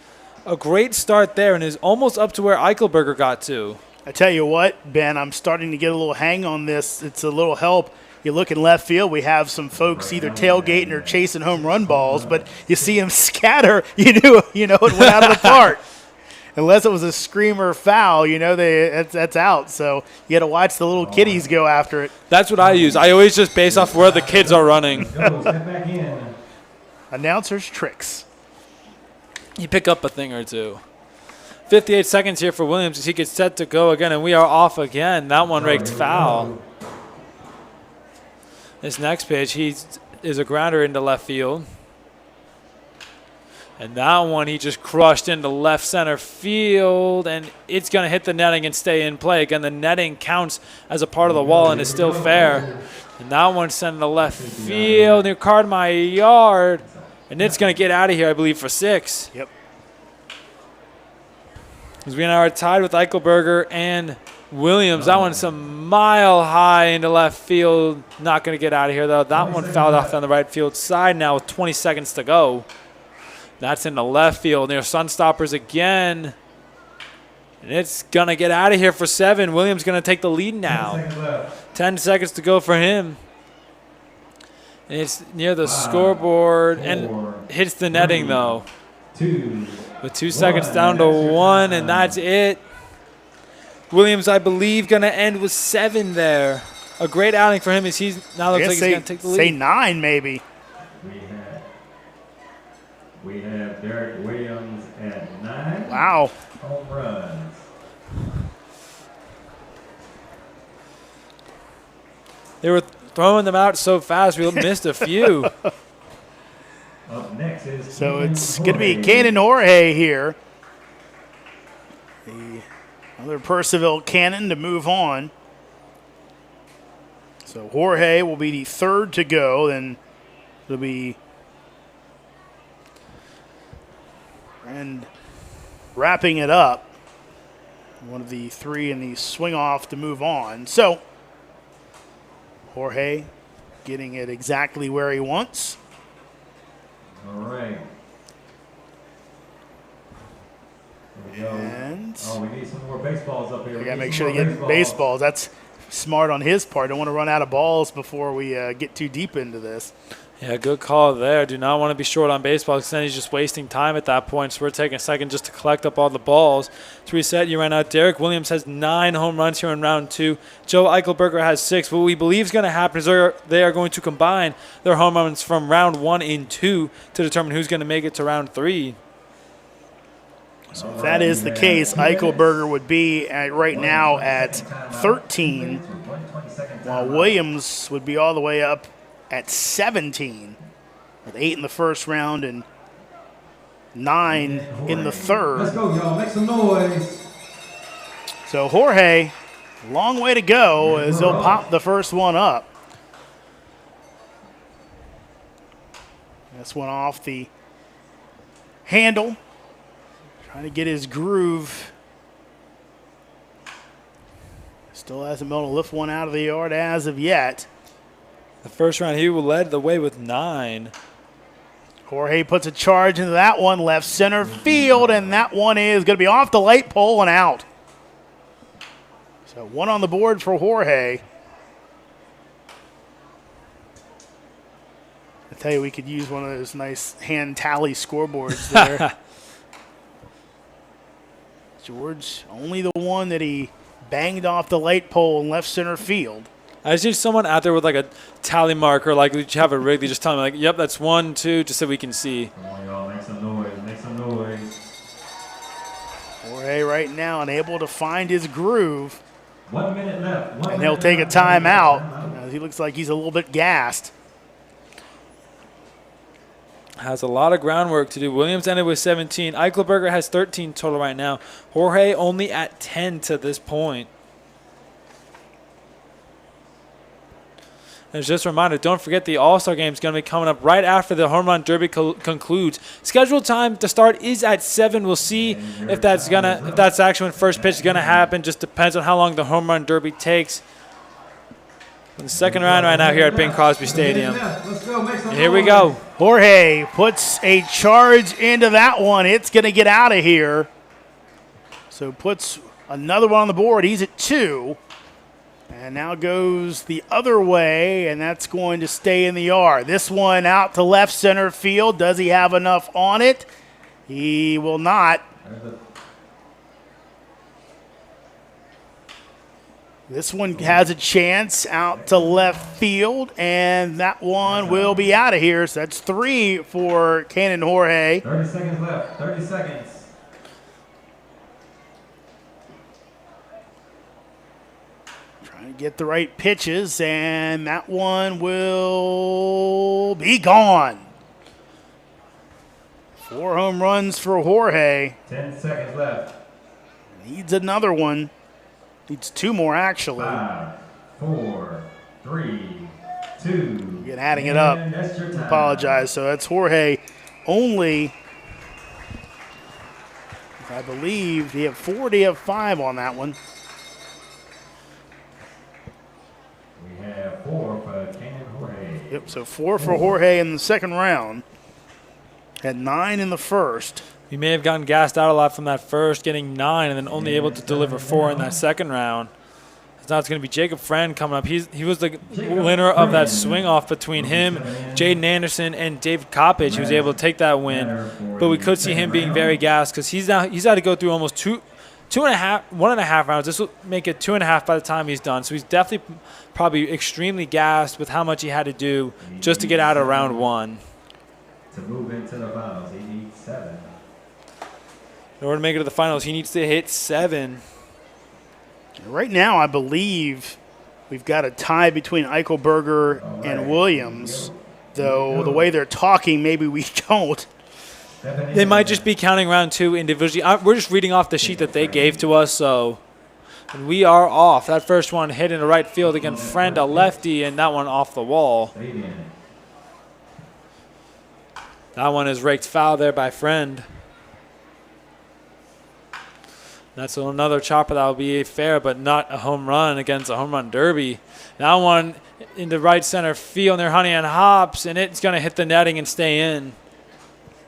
A great start there, and is almost up to where Eichelberger got to. I tell you what, Ben, I'm starting to get a little hang on this. It's a little help. You look in left field, we have some folks either tailgating or chasing home run balls, but you see them scatter, you know it went out of the park. Unless it was a screamer foul, that's out. So you got to watch the little kiddies go after it. That's what I use. I always just base off where the kids are running. Go, step back in. Announcers' tricks. You pick up a thing or two. 58 seconds here for Williams as he gets set to go again, and we are off again. That one raked foul. This next pitch, he is a grounder into left field. And that one he just crushed into left center field, and it's going to hit the netting and stay in play. Again, the netting counts as a part of the wall and is still fair. And that one sent to left field near card my yard, and it's going to get out of here, I believe, for 6. Yep. As we now are tied with Eichelberger and Williams. That one's a mile high into left field. Not going to get out of here, though. That one fouled off on the right field side now with 20 seconds to go. That's in the left field near Sunstoppers again. And it's going to get out of here for 7. Williams going to take the lead now. 10 seconds to go for him. And it's near the scoreboard and hits the netting, though. 2. With 2 seconds down to 1, and that's it. Williams, I believe, going to end with 7 there. A great outing for him as he's now looks like he's going to take the lead. Say 9, maybe. We have Derek Williams at 9. Wow. Home runs. They were throwing them out so fast, we missed a few. Up next is So it's going to be Cannon Jorge here. The other Percival Cannon to move on. So Jorge will be the 3rd to go. Then it'll be and wrapping it up. One of the 3 in the swing off to move on. So Jorge getting it exactly where he wants. All right. Here we go. And we need some more baseballs up here. we got to make sure they get baseballs. That's smart on his part. Don't want to run out of balls before we get too deep into this. Yeah, good call there. Do not want to be short on baseball because then he's just wasting time at that point. So we're taking a second just to collect up all the balls. To reset you right now, Derek Williams has 9 home runs here in round 2. Joe Eichelberger has 6. What we believe is going to happen is they are going to combine their home runs from round 1 and 2 to determine who's going to make it to round 3. So if that is the case, Eichelberger would be right now at 13, while Williams would be all the way up at 17, with 8 in the first round and 9 in the third. Let's go, y'all. Make some noise. So Jorge, long way to go as he'll pop the first one up. This one off the handle. Trying to get his groove. Still hasn't been able to lift one out of the yard as of yet. The first round, he led the way with 9. Jorge puts a charge into that one, left center field, and that one is going to be off the light pole and out. So 1 on the board for Jorge. I tell you, we could use one of those nice hand tally scoreboards there. George, only the one that he banged off the light pole in left center field. I just need someone out there with like a tally marker, like you have a Wrigley, just tell me like, yep, that's 1, 2, just so we can see. Come on, y'all, make some noise, make some noise. Jorge right now unable to find his groove. 1 minute left. And he'll take a timeout. He looks like he's a little bit gassed. Has a lot of groundwork to do. Williams ended with 17. Eichelberger has 13 total right now. Jorge only at 10 to this point. And just a reminder, don't forget the All-Star Game is going to be coming up right after the Home Run Derby concludes. Scheduled time to start is at 7. We'll see if that's actually when first pitch is going to happen. Just depends on how long the Home Run Derby takes. In the second round right now here at Bing Crosby Stadium. And here we go. Jorge puts a charge into that one. It's going to get out of here. So puts another one on the board. He's at 2. And now goes the other way, and that's going to stay in the yard. This one out to left center field. Does he have enough on it? He will not. This one has a chance out to left field, and that one will be out of here. So that's 3 for Cannon Jorge. 30 seconds left. 30 seconds. Trying to get the right pitches, and that one will be gone. 4 home runs for Jorge. 10 seconds left. Needs another one. Needs 2 more, actually. 5, 4, 3, 2. Again, adding it up. That's your time. Apologize. So that's Jorge only, I believe, he had 4 to have 5 on that one. We have 4 for Cannon Jorge. Yep, so 4 for Jorge in the second round. Had 9 in the first. He may have gotten gassed out a lot from that first, getting 9, and then only able to deliver 4 in that second round. Now it's going to be Jacob Friend coming up. He was the winner of that swing-off between him, Jaden Anderson, and David Coppage. He was able to take that win. But we could see him being very gassed because he's had to go through almost 1.5 rounds. This will make it 2.5 by the time he's done. So he's definitely probably extremely gassed with how much he had to do just to get out of round 1. To move into the finals, he needs 7. In order to make it to the finals, he needs to hit 7. Right now, I believe we've got a tie between Eichelberger and Williams, though the way they're talking, maybe we don't. They might just be counting round 2 individually. We're just reading off the sheet that they gave to us, so and we are off. That first one hit into right field again, Friend a lefty, and that one off the wall. That one is raked foul there by Friend. That's another chopper that will be fair, but not a home run against a home run derby. That one into right center field near Honey and Hops, and it's going to hit the netting and stay in.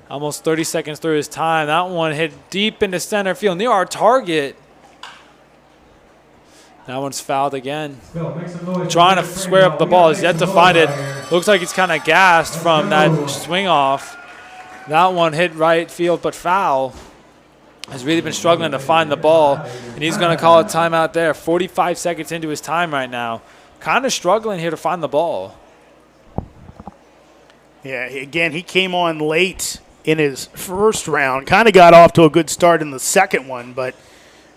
Almost 30 seconds through his time. That one hit deep into center field near our target. That one's fouled again. Trying to square up the ball. He's yet to find it. Looks like he's kind of gassed from that swing off. That one hit right field, but foul. Has really been struggling to find the ball, and he's going to call a timeout there. 45 seconds into his time right now. Kind of struggling here to find the ball. Yeah, again, he came on late in his first round. Kind of got off to a good start in the second one, but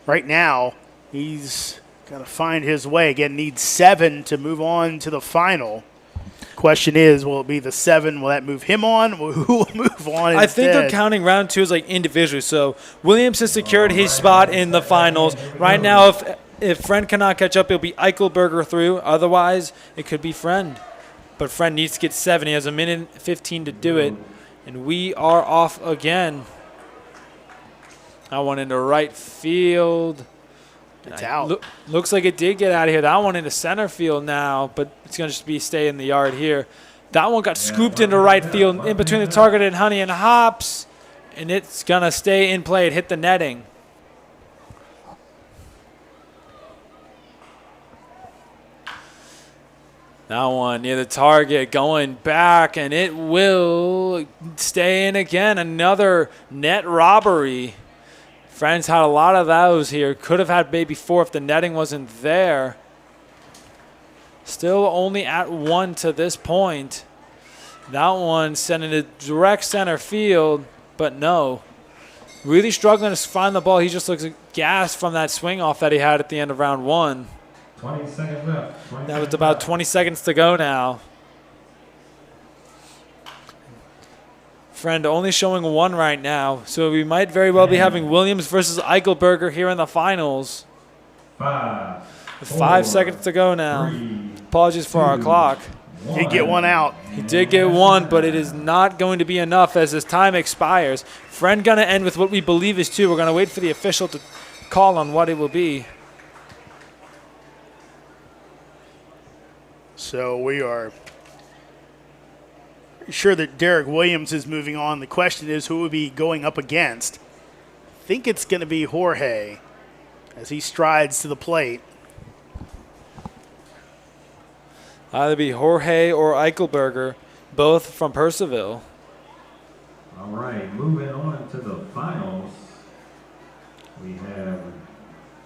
right now he's got to find his way. Again, needs 7 to move on to the final. Question is, will it be the 7? Will that move him on? Who will move on instead? I think they're counting round 2 as like individually. So Williams has secured his spot in the finals. Right now, if Friend cannot catch up, it'll be Eichelberger through. Otherwise, it could be Friend. But Friend needs to get 7. He has a minute 15 to do it. And we are off again. That one into right field. It's out. Looks like it did get out of here. That one into center field now, but it's going to just be stay in the yard here. That one got scooped into right field in between the target and Honey and Hops, and it's going to stay in play. It hit the netting. That one near the target, going back, and it will stay in again. Another net robbery. Friends had a lot of those here. Could have had maybe 4 if the netting wasn't there. Still only at 1 to this point. That one sending it direct center field, but no. Really struggling to find the ball. He just looks gassed from that swing off that he had at the end of round 1. 20 seconds left. That was about 20 seconds to go now. Friend only showing 1 right now, so we might very well be having Williams versus Eichelberger here in the finals. 5. With 5 seconds to go now. 3, Apologies for our clock. He did get one out. He did get 1, but it is not going to be enough as his time expires. Friend going to end with what we believe is 2. We're going to wait for the official to call on what it will be. So we are sure that Derek Williams is moving on. The question is who will be going up against. I think it's going to be Jorge as he strides to the plate. Either be Jorge or Eichelberger, both from Purcellville. All right, moving on to the finals. We have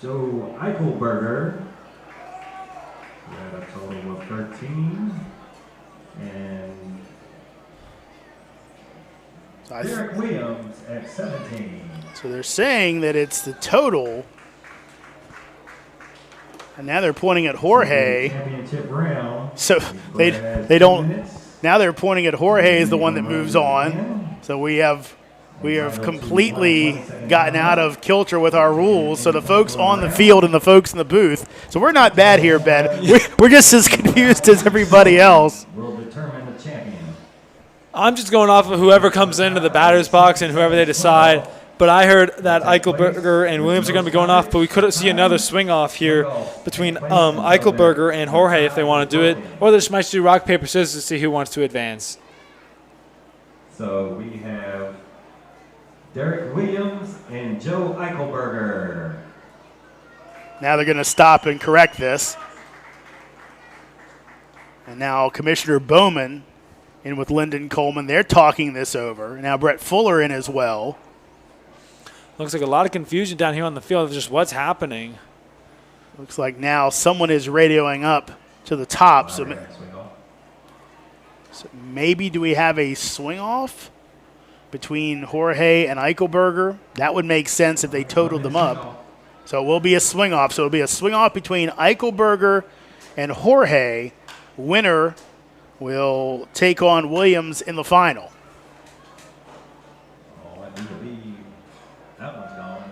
Joe Eichelberger. We had a total of 13. And Derek Williams at 17. So they're saying that it's the total. And now they're pointing at Jorge. Championship round. So they don't. Now they're pointing at Jorge as the one that moves on. So we have completely gotten out of kilter with our rules. So the folks on the field and the folks in the booth. So we're not bad here, Ben. We're just as confused as everybody else. Will determine the champion. I'm just going off of whoever comes into the batter's box and whoever they decide. But I heard that Eichelberger and Williams are going to be going off, but we could see another swing off here between Eichelberger and Jorge if they want to do it. Or they just might do rock, paper, scissors to see who wants to advance. So we have Derek Williams and Joe Eichelberger. Now they're going to stop and correct this. And now Commissioner Bowman in with Lyndon Coleman. They're talking this over. Now Brett Fuller in as well. Looks like a lot of confusion down here on the field of just what's happening. Looks like now someone is radioing up to the top. So maybe do we have a swing off between Jorge and Eichelberger? That would make sense if they totaled them up. So it will be a swing off. So it'll be a swing off between Eichelberger and Jorge. Winner will take on Williams in the final. Oh, I do believe that one's gone.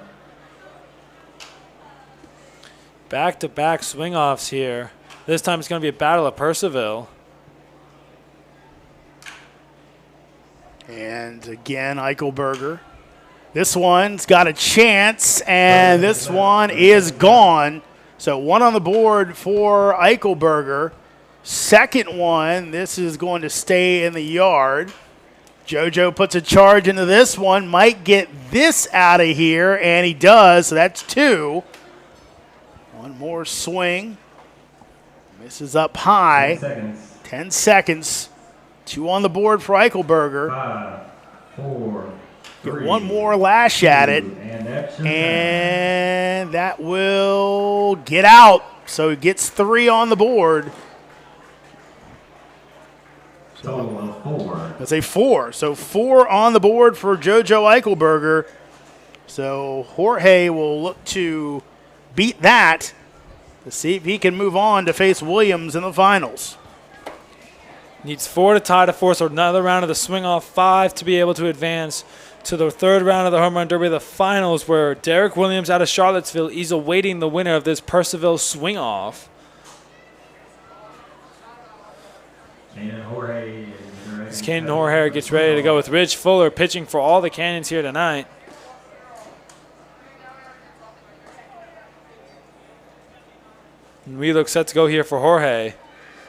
Back-to-back swing-offs here. This time it's going to be a battle of Purcellville. And again, Eichelberger. This one's got a chance, and this one is gone. So 1 on the board for Eichelberger. Second one, this is going to stay in the yard. JoJo puts a charge into this one, might get this out of here, and he does, so that's 2. One more swing. Misses up high. 10 seconds. 10 seconds. 2 on the board for Eichelberger. 5, 4, 3. Get one more lash at it, And that's your and that will get out. So he gets 3 on the board. total of 4. That's a 4. So 4 on the board for JoJo Eichelberger. So Jorge will look to beat that to see if he can move on to face Williams in the finals. Needs 4 to tie to 4, so another round of the swing-off, 5 to be able to advance to the third round of the Home Run Derby, the finals, where Derek Williams out of Charlottesville is awaiting the winner of this Purcellville swing-off. As Caden Jorge gets ready to go with Rich Fuller pitching for all the Canyons here tonight. And we look set to go here for Jorge.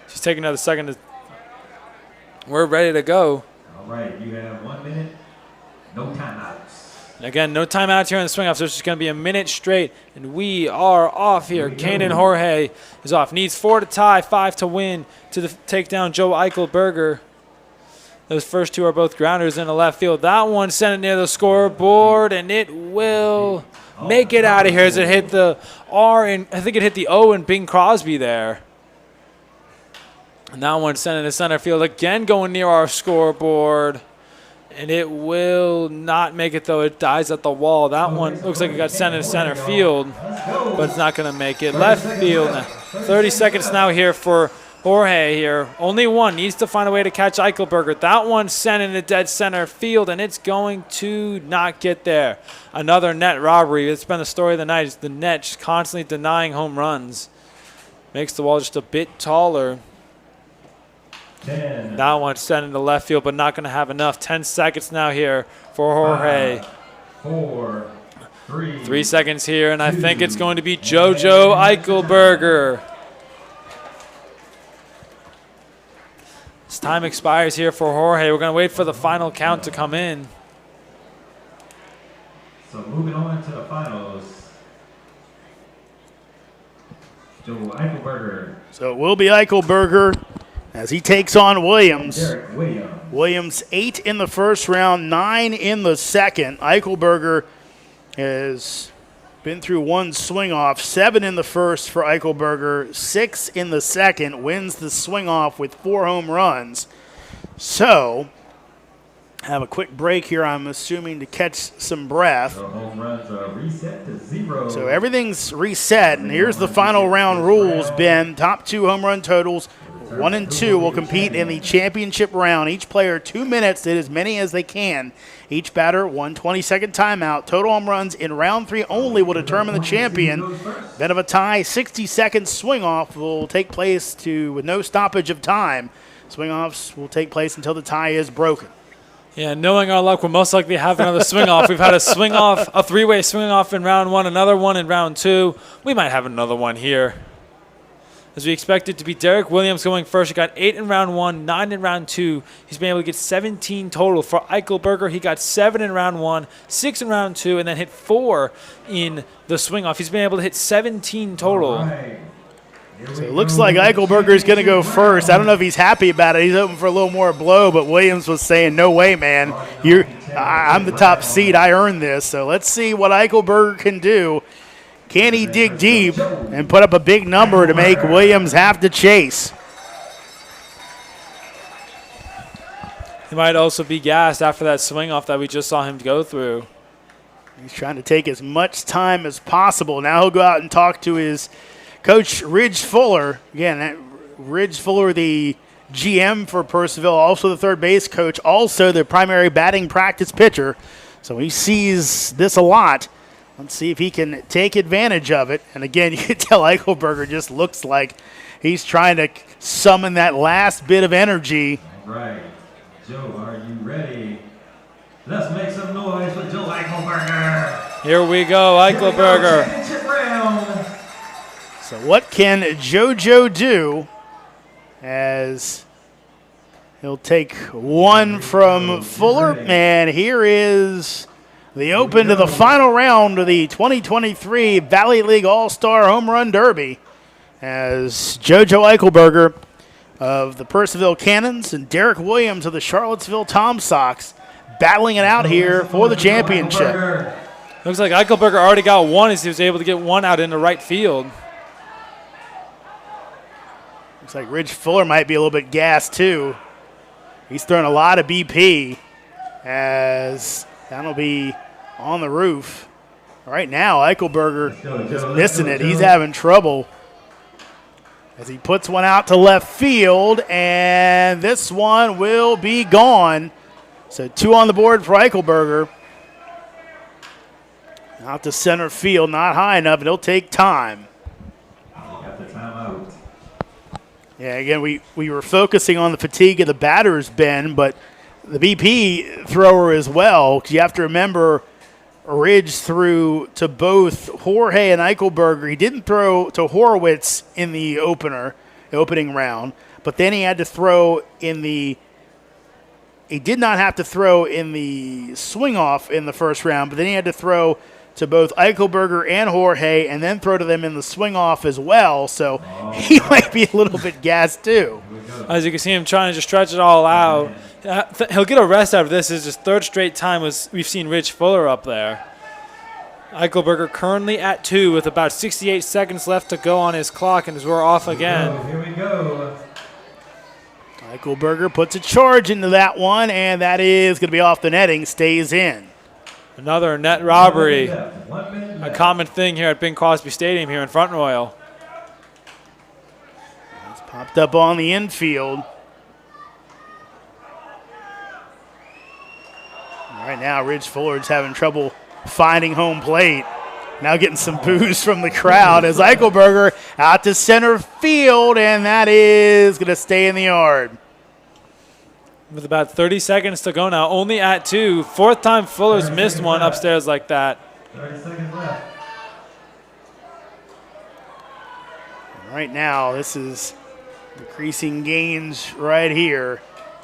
Just taking another second to. We're ready to go. All right, you have 1 minute, no timeouts. And again, no timeouts here in the swing off, so it's just going to be a minute straight. And we are off here. Kanan Jorge is off. Needs 4 to tie, 5 to win to take down Joe Eichelberger. Those first two are both grounders in the left field. That one sent it near the scoreboard, and it will make it out of here as it hit the R, and I think it hit the O in Bing Crosby there. And that one sent it to center field again, going near our scoreboard. And it will not make it, though. It dies at the wall. That one looks like it got sent into center field, but it's not going to make it. Left field, 30 seconds now here for Jorge here. Only one needs to find a way to catch Eichelberger. That one sent into dead center field, and it's going to not get there. Another net robbery. It's been the story of the night. It's the net just constantly denying home runs. Makes the wall just a bit taller. 10. That one sent into left field, but not going to have enough. 10 seconds now here for Jorge. 5, 4, 3. 3 seconds here, and I think it's going to be JoJo Eichelberger. As time expires here for Jorge, we're going to wait for the final count to come in. So moving on to the finals. Joe Eichelberger. So it will be Eichelberger as he takes on Williams. Derek Williams. Williams 8 in the first round, 9 in the second. Eichelberger has been through one swing off, 7 in the first for Eichelberger, 6 in the second, wins the swing off with 4 home runs. So, have a quick break here, I'm assuming, to catch some breath. The home runs are reset to 0. So everything's reset, and here's the final round rules, Ben. Top 2 home run totals, 1 and 2, will compete in the championship round. Each player 2 minutes, did as many as they can. Each batter, 1 20-second timeout. Total home runs in round 3 only will determine the champion. Then of a tie, 60-second swing-off will take place with no stoppage of time. Swing-offs will take place until the tie is broken. Yeah, knowing our luck, we'll most likely have another swing-off. We've had a swing-off, a 3-way swing-off in round 1, another one in round 2. We might have another one here. As we expect it to be Derek Williams going first. He got 8 in round 1, 9 in round 2. He's been able to get 17 total. For Eichelberger, he got 7 in round 1, 6 in round 2, and then hit 4 in the swing-off. He's been able to hit 17 total. Right. So it looks like Eichelberger is going to go first. I don't know if he's happy about it. He's hoping for a little more blow, but Williams was saying, no way, man. I'm the top seed. I earned this. So let's see what Eichelberger can do. Can he dig deep and put up a big number to make Williams have to chase? He might also be gassed after that swing-off that we just saw him go through. He's trying to take as much time as possible. Now he'll go out and talk to his coach, Ridge Fuller. Again, Ridge Fuller, the GM for Purcellville, also the third base coach, also the primary batting practice pitcher. So he sees this a lot. Let's see if he can take advantage of it. And again, you can tell Eichelberger just looks like he's trying to summon that last bit of energy. Right. Joe, are you ready? Let's make some noise for Joe Eichelberger. Here we go, Eichelberger. Championship round. So what can JoJo do as he'll take one from Fuller? And here is the open to the final round of the 2023 Valley League All-Star Home Run Derby as JoJo Eichelberger of the Purcellville Cannons and Derek Williams of the Charlottesville Tom Sox battling it out here for the championship. Looks like Eichelberger already got one as he was able to get one out into right field. Looks like Ridge Fuller might be a little bit gassed too. He's throwing a lot of BP as that'll be on the roof. Right now, Eichelberger is missing it. He's having trouble as he puts one out to left field, and this one will be gone. So 2 on the board for Eichelberger. Out to center field, not high enough, and it'll take time. Got the timeout. Yeah, again, we were focusing on the fatigue of the batters, Ben, but the BP thrower as well, because you have to remember Ridge threw to both Jorge and Eichelberger. He didn't throw to Horowitz in the opening round, but then he had to throw in the he did not have to throw in the swing-off in the first round, but then he had to throw to both Eichelberger and Jorge and then throw to them in the swing-off as well. So he might be a little bit gassed too. As you can see him trying to just stretch it all out. He'll get a rest after this. This is his third straight time we've seen Rich Fuller up there. Eichelberger currently at 2 with about 68 seconds left to go on his clock, and as we're off again. Here we go. Eichelberger puts a charge into that one, and that is going to be off the netting, stays in. Another net robbery. 1 minute A left. common thing here at Bing Crosby Stadium here in Front Royal. It's popped up on the infield. Right now, Rich Fuller's having trouble finding home plate. Now getting some boos from the crowd as Eichelberger out to center field, and that is going to stay in the yard. With about 30 seconds to go now, only at 2. Fourth time Fuller's missed one upstairs like that. 30 seconds left. Right now, this is decreasing gains right here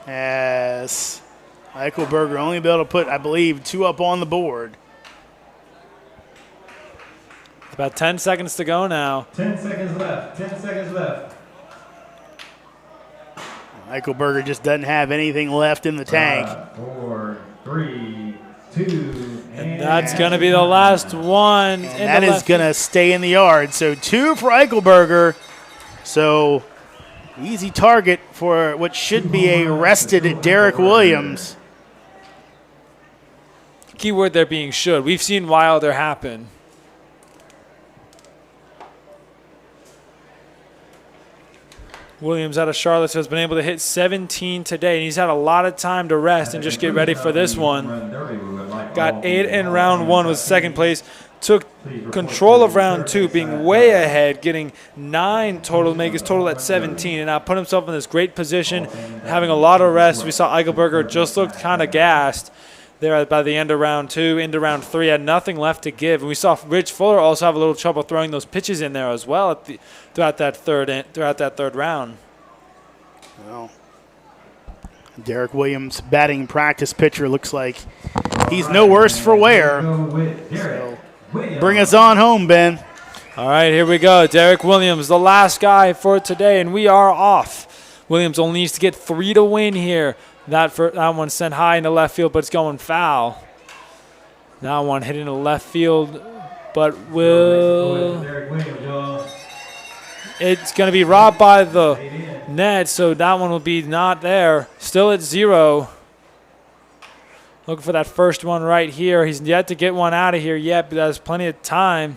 as Eichelberger only be able to put, I believe, 2 up on the board. About 10 seconds to go now. 10 seconds left. 10 seconds left. Eichelberger just doesn't have anything left in the tank. 5, 4, 3, 2, And that's going to be the last one. And that is going to stay in the yard. So 2 for Eichelberger. So easy target for what should be a rested Derek Williams. Keyword there being should. We've seen Wilder happen. Williams out of Charlottesville has been able to hit 17 today, and he's had a lot of time to rest and just get ready for this one. Got 8 in round 1 with second place. Took control of round 2, being way ahead, getting 9 total, make his total at 17, and now put himself in this great position, having a lot of rest. We saw Eichelberger just looked kind of gassed there by the end of round 2, into round 3, had nothing left to give. And we saw Rich Fuller also have a little trouble throwing those pitches in there as well throughout that third round. Well, Derek Williams, batting practice pitcher, looks like he's no worse for wear. So bring us on home, Ben. All right, here we go. Derek Williams, the last guy for today, and we are off. Williams only needs to get 3 to win here. That one sent high into left field, but it's going foul. That one hit into left field, but it's going to be robbed by the net, so that one will be not there. Still at 0. Looking for that first one right here. He's yet to get one out of here yet, but there's plenty of time.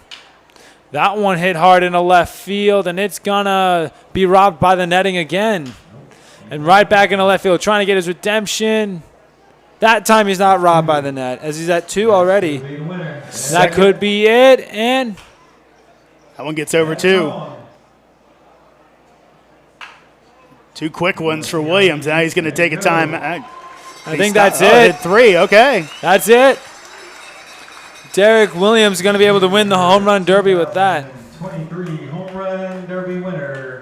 That one hit hard into left field, and it's going to be robbed by the netting again. And right back into left field, trying to get his redemption. That time he's not robbed by the net, as he's at 2 already. That could be it, and that one gets over 2. 2 quick ones for Williams. Now he's going to take a time. I think that's it. Hit 3, okay. That's it. Derek Williams is going to be able to win the home run derby with that. 23 home run derby winner.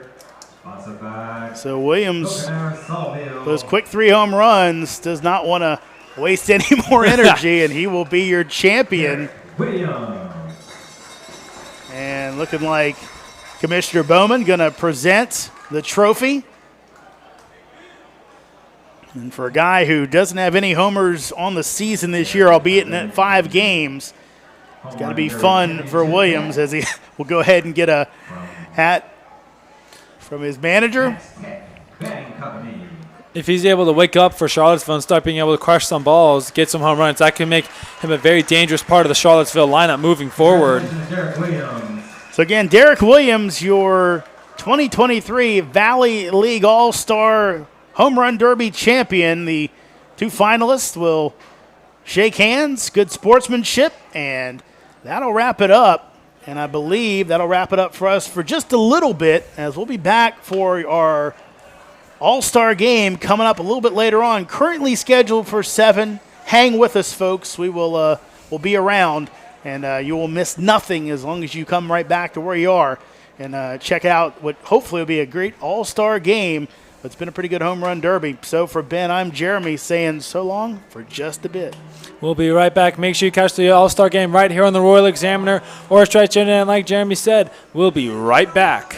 So Williams, those quick 3 home runs, does not want to waste any more energy, and he will be your champion. And looking like Commissioner Bowman going to present the trophy. And for a guy who doesn't have any homers on the season this year, albeit in 5 games, it's going to be fun for Williams as he will go ahead and get a hat from his manager. If he's able to wake up for Charlottesville and start being able to crush some balls, get some home runs, that can make him a very dangerous part of the Charlottesville lineup moving forward. So again, Derek Williams, your 2023 Valley League All-Star Home Run Derby champion. The 2 finalists will shake hands, good sportsmanship, and that'll wrap it up. And I believe that'll wrap it up for us for just a little bit, as we'll be back for our All-Star game coming up a little bit later on. Currently scheduled for 7. Hang with us, folks. We will we'll be around, and you will miss nothing as long as you come right back to where you are and check out what hopefully will be a great All-Star game It's been a pretty good home run derby. So for Ben, I'm Jeremy saying so long for just a bit. We'll be right back. Make sure you catch the All-Star game right here on the Royal Examiner or Stretch Internet. Like Jeremy said, we'll be right back.